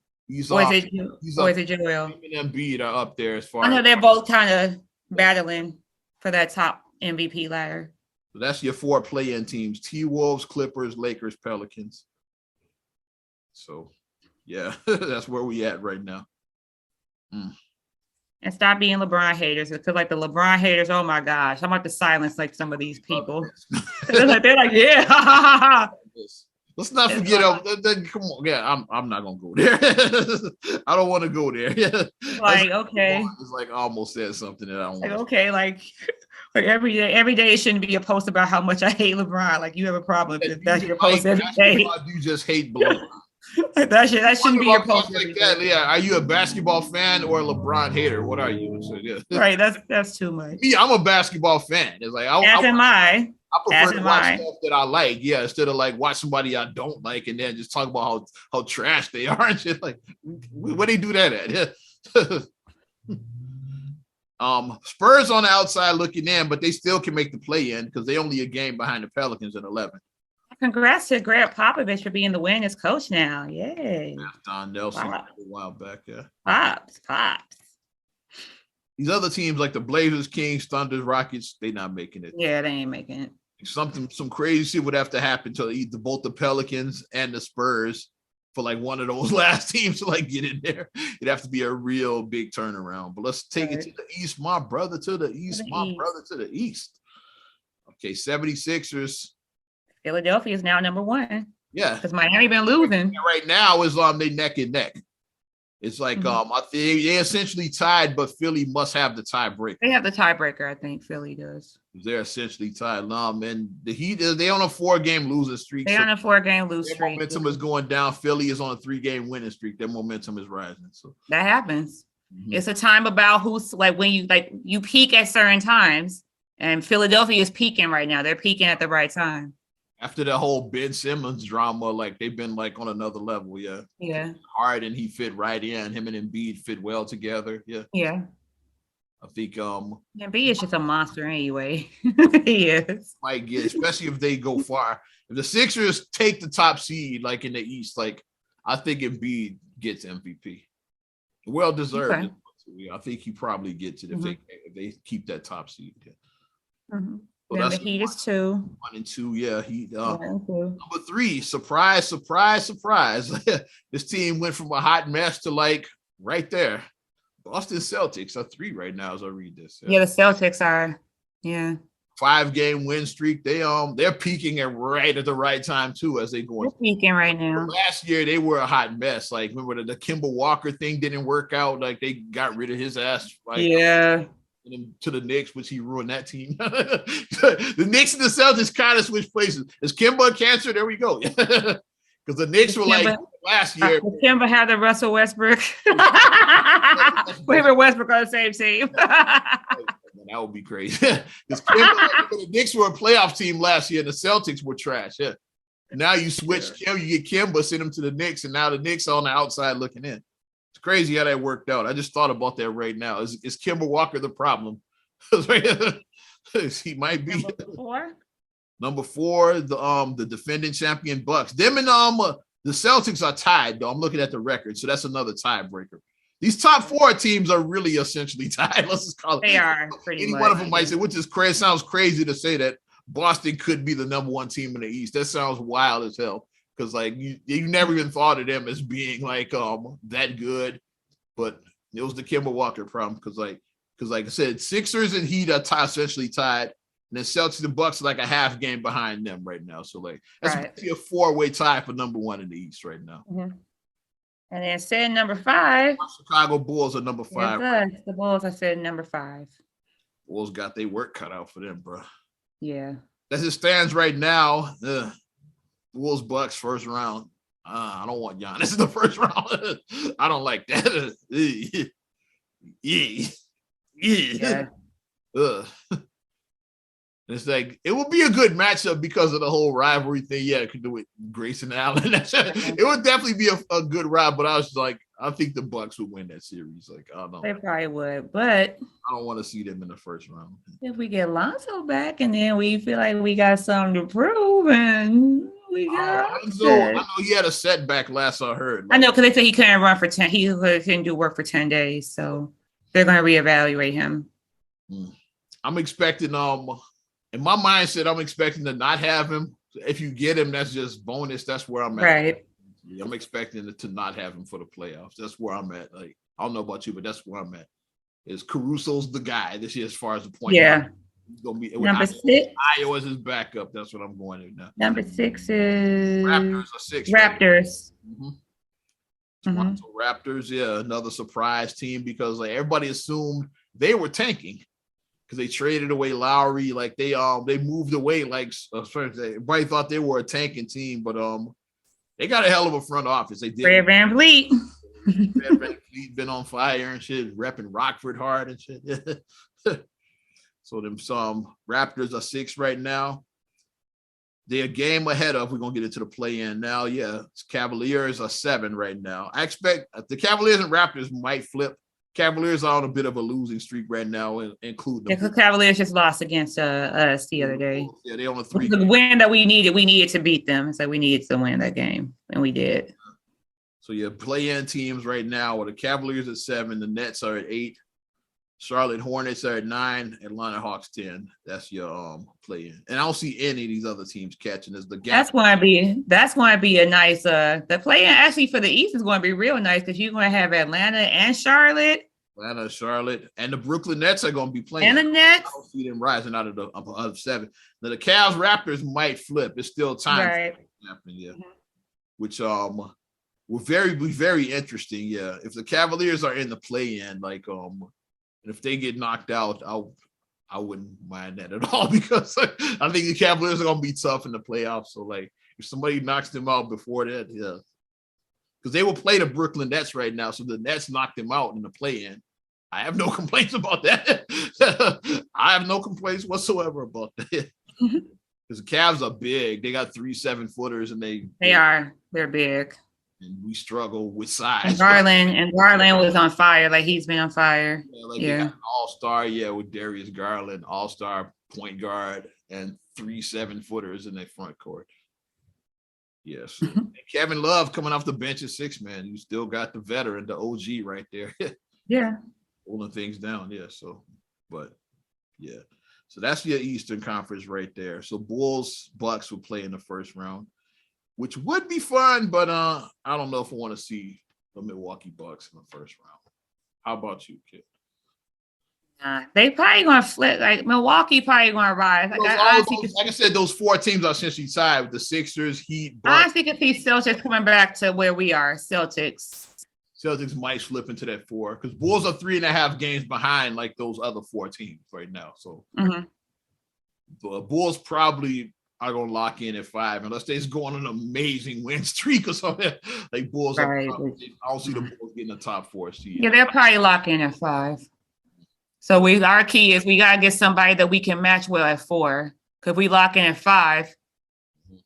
Or is it Joel? And Embiid are up there as far. I know they're both kind of battling for that top MVP ladder. So that's your 4 play-in teams: T-Wolves, Clippers, Lakers, Pelicans. So, yeah, that's where we at right now. And stop being LeBron haters, because the LeBron haters, oh my gosh, I'm about to silence some of these people. they're yeah. Let's not forget. Come on, yeah, I'm not gonna go there. I don't want to go there. Yeah, okay, it's almost said something that I don't. Okay, every day it shouldn't be a post about how much I hate LeBron. You have a problem if that's your post every day. You just hate LeBron. that shouldn't be your post. Yeah, are you a basketball fan or a LeBron hater? What are you? So, yeah. Right, that's too much. Me, I'm a basketball fan. It's I prefer to watch stuff that I like, instead of watch somebody I don't like and then just talk about how trash they are and shit. Where they do that at? Spurs on the outside looking in, but they still can make the play-in because they only a game behind the Pelicans in 11. Congrats to Greg Popovich for being the winning's coach now. Yay. Don Nelson a while back, yeah. Pops. These other teams like the Blazers, Kings, Thunders, Rockets, they not making it. Yeah, they ain't making it. Some crazy shit would have to happen to either both the Pelicans and the Spurs for one of those last teams to get in there. It'd have to be a real big turnaround. But let's take it to the East. My brother to the East. Brother to the East. Okay, 76ers. Philadelphia is now number 1. Yeah. Because Miami been losing. Right now is they neck and neck. It's I think they essentially tied, but Philly must have the tiebreaker. They have the tiebreaker, I think Philly does. They're essentially tied. And the Heat, they on a 4-game losing streak. They're on a 4-game losing streak. Momentum is going down. Philly is on a 3-game winning streak. Their momentum is rising. So that happens. Mm-hmm. It's a time about who's when you peak at certain times, and Philadelphia is peaking right now. They're peaking at the right time. After the whole Ben Simmons drama, they've been on another level, yeah. Yeah. Harden, he fit right in. Him and Embiid fit well together, yeah. Yeah. I think Embiid is just a monster anyway. He is. Might get, especially if they go far. If the Sixers take the top seed, in the East, I think Embiid gets MVP. Well deserved. Okay. I think he probably gets it if they keep that top seed. Yeah. Mm-hmm. So the Heat is 2. 1 and 2, yeah. Heat. Number 3, surprise. This team went from a hot mess to right there. Boston Celtics are 3 right now as I read this. Yeah, the Celtics are. Yeah. 5-game win streak. They're peaking right at the right time too as they go. They're peaking right now. Last year they were a hot mess. Like remember the Kemba Walker thing didn't work out. Like they got rid of his ass. Like, yeah. To the Knicks, which he ruined that team. The Knicks and the Celtics kind of switched places. Is Kemba a cancer? There we go. Because the Knicks were like last year. Kemba had the Russell Westbrook. Wait, Westbrook on the same team. That would be crazy. Because the Knicks were a playoff team last year, and the Celtics were trash. Yeah. Now you switch Kemba, you get Kemba, send him to the Knicks, and now the Knicks are on the outside looking in. It's crazy how that worked out. I just thought about that right now. Is Kemba Walker the problem? He might be. Number four, the defending champion Bucks. Them and the Celtics are tied, though. I'm looking at the record, so that's another tiebreaker. These top four teams are really essentially tied. Let's just call it. They are pretty Any much. one of them might say, which is crazy. Sounds crazy to say that Boston could be the number one team in the East. That sounds wild as hell. Because like you never even thought of them as being like that good, but it was the Kemba Walker problem. Because like I said, Sixers and Heat are essentially tied, and then Celtics and Bucks are like a half game behind them right now. So like that's a 4-way tie for number one in the East right now. Mm-hmm. And then said number 5. Chicago Bulls are number 5. Yes, the Bulls are said number 5. Bulls got their work cut out for them, bro. Yeah. As it stands right now, Bulls Bucks first round. I don't want Giannis in the first round. I don't like that. Yeah. It's like it would be a good matchup because of the whole rivalry thing. Yeah, it could do it. Grayson Allen. It would definitely be a good ride. But I was like, I think the Bucks would win that series. Like I don't know. They probably would, but I don't want to see them in the first round. If we get Lonzo back, and then we feel like we got something to prove, and we got. I know he had a setback last I heard. I know because they said he couldn't run for 10. He couldn't do work for 10 days, so they're going to reevaluate him. I'm expecting in my mindset, I'm expecting to not have him. If you get him, that's just bonus. That's where I'm at. Right. I'm expecting to not have him for the playoffs. That's where I'm at. Like I don't know about you, but that's where I'm at. Is Caruso's the guy this year as far as the point? Yeah. He's gonna be number 6. Iowa's his backup. That's what I'm going to now. Number 6 is Raptors are 6. Raptors. Right? Toronto Raptors, yeah, another surprise team because like everybody assumed they were tanking because they traded away Lowry. Like they moved away. Like everybody thought they were a tanking team, but they got a hell of a front office. They did. Fred VanVleet. Fred VanVleet been on fire and shit, repping Rockford hard and shit. So them some Raptors are 6 right now. They're a game ahead of. We're gonna get into the play-in now. Yeah, Cavaliers are 7 right now. I expect the Cavaliers and Raptors might flip. Cavaliers are on a bit of a losing streak right now, including the Cavaliers just lost against us the other day. Yeah, they on a 3. The win that we needed to beat them. So we needed to win that game, and we did. So yeah, play-in teams right now are the Cavaliers at 7, the Nets are at 8, Charlotte Hornets are at 9, Atlanta Hawks 10. That's your play-in, and I don't see any of these other teams catching as the gap. That's going to be a nice. The play-in actually for the East is going to be real nice because you're going to have Atlanta and Charlotte. Atlanta, Charlotte, and the Brooklyn Nets are going to be playing. And the Nets. I don't see them rising out of the 7. Now the Cavs Raptors might flip. It's still time. Right. Yeah. Which will be very interesting. Yeah, if the Cavaliers are in the play-in, like and if they get knocked out, I wouldn't mind that at all because I think the Cavaliers are going to be tough in the playoffs. So like if somebody knocks them out before that, yeah, because they will play the Brooklyn Nets right now. So the Nets knocked them out in the play-in. I have no complaints about that. I have no complaints whatsoever about that. Because the Cavs are big. They got 3 7-footers and they're big. And we struggle with size. And Garland was on fire. Like he's been on fire. They got an all-star, with Darius Garland, all-star point guard, and 3 7-footers in their front court. Yes. Kevin Love coming off the bench at 6, man. You still got the veteran, the OG right there. Yeah. Holding things down. Yeah. So, but yeah. So that's your Eastern Conference right there. So Bulls, Bucks will play in the first round, which would be fun, but I don't know if I want to see the Milwaukee Bucks in the first round. How about you, kid? They probably gonna flip. Like Milwaukee probably gonna rise. Like, like I said, those 4 teams are essentially tied with the Sixers, Heat, Bucks. I honestly could see Celtics coming back to where we are. Celtics might slip into that 4 because Bulls are 3.5 games behind like those other 4 teams right now. So the Bulls probably are gonna lock in at 5 unless they just go on an amazing win streak or something. Like Bulls, I don't see the Bulls getting the top 4 seed. Yeah, they'll probably lock in at 5. So our key is we gotta get somebody that we can match well at 4. Because we lock in at 5,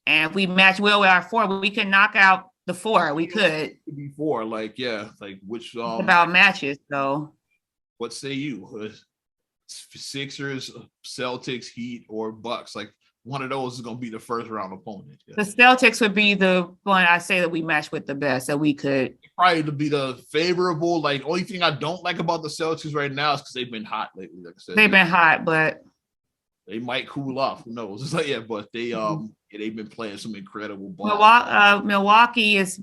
and if we match well with our 4, we can knock out the 4. We could. Be 4, like which about matches though. What say you? Sixers, Celtics, Heat, or Bucks? Like one of those is gonna be the first round opponent. Yeah. The Celtics would be the one I say that we match with the best that we could. Probably to be the favorable. Like only thing I don't like about the Celtics right now is because they've been hot lately. Like I said, they've been hot, but they might cool off. Who knows? It's like but they they've been playing some incredible ball. Milwaukee is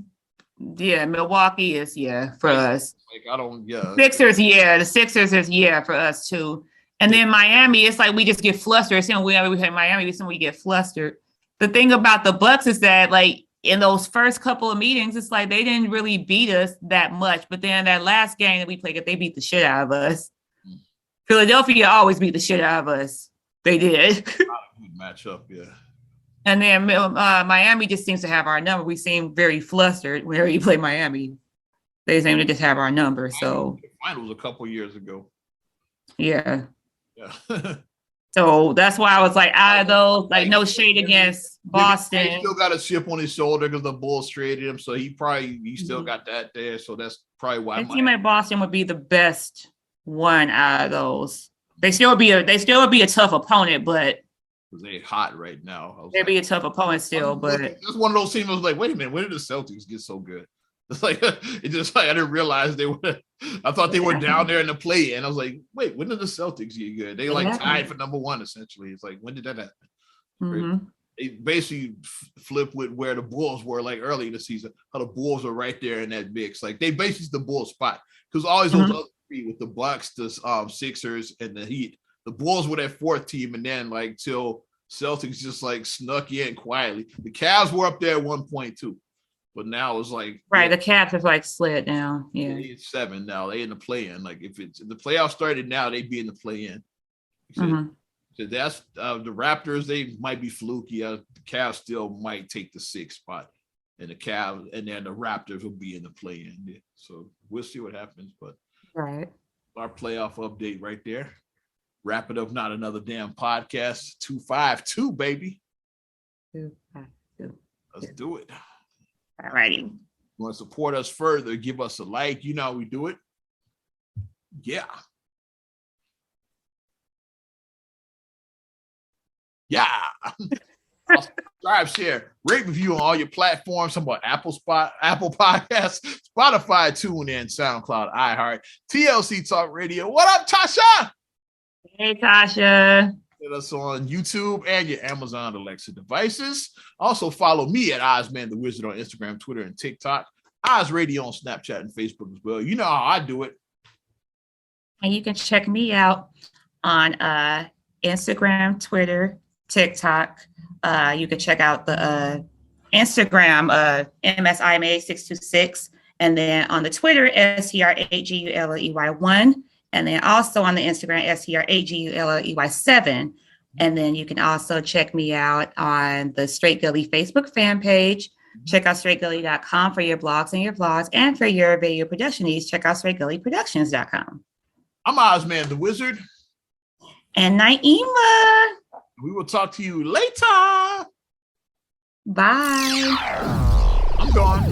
for us. Like I don't Sixers, the Sixers is for us too. And then Miami, it's like we just get flustered. Whenever we play Miami, we get flustered. The thing about the Bucks is that like in those first couple of meetings, it's like they didn't really beat us that much. But then that last game that we played, they beat the shit out of us. Philadelphia always beat the shit out of us. They did. Good matchup, yeah. And then Miami just seems to have our number. We seem very flustered whenever you play Miami. They seem to just have our number. So finals a couple years ago. Yeah. So that's why I was like, out of those, like no shade against Boston. He still got a chip on his shoulder because the Bulls traded him, so he still got that there. So that's probably why. I seem like Boston would be the best one out of those. They still would be a tough opponent, but they're hot right now. They'd be a tough opponent still, but it's one of those teams. I was like, wait a minute, when did the Celtics get so good? It's like it just like I didn't realize they were. I thought they were down there in the play, and I was like, wait, when did the Celtics get good? They like tied for number 1 essentially. It's like when did that happen? They basically flipped with where the Bulls were like early in the season. How the Bulls are right there in that mix. Like they basically the Bulls spot because always those other 3 with the Bucks, the Sixers, and the Heat. The Bulls were that 4th team, and then like till Celtics just like snuck in quietly. The Cavs were up there at 1 point too. But now it's like the Cavs have like slid down. Yeah, it's 7 now. They in the play-in. Like if the playoffs started now, they'd be in the play-in. So that's the Raptors. They might be fluky. The Cavs still might take the 6th spot, and the Cavs and then the Raptors will be in the play-in. So we'll see what happens. But our playoff update right there. Wrap it up. Not another damn podcast. 252, baby. 252. Let's do it. All righty. You want to support us further, give us a like. You know how we do it. Yeah. Subscribe, share, rate, review on all your platforms. Some about Apple Podcasts, Spotify, TuneIn, SoundCloud, iHeart, TLC Talk Radio. What up, Tasha? Hey, Tasha. Get us on YouTube and your Amazon Alexa devices. Also follow me at Ozman the Wizard on Instagram, Twitter, and TikTok. Oz Radio on Snapchat and Facebook as well. You know how I do it. And you can check me out on Instagram, Twitter, TikTok. You can check out the Instagram MSIMA626, and then on the Twitter STR8GULEY1. And then also on the Instagram, STR8GULEY7. And then you can also check me out on the Straight Gully Facebook fan page. Check out straightgully.com for your blogs and your vlogs. And for your video production needs, check out straightgullyproductions.com. I'm Ozman the Wizard. And Naima. We will talk to you later. Bye. I'm gone.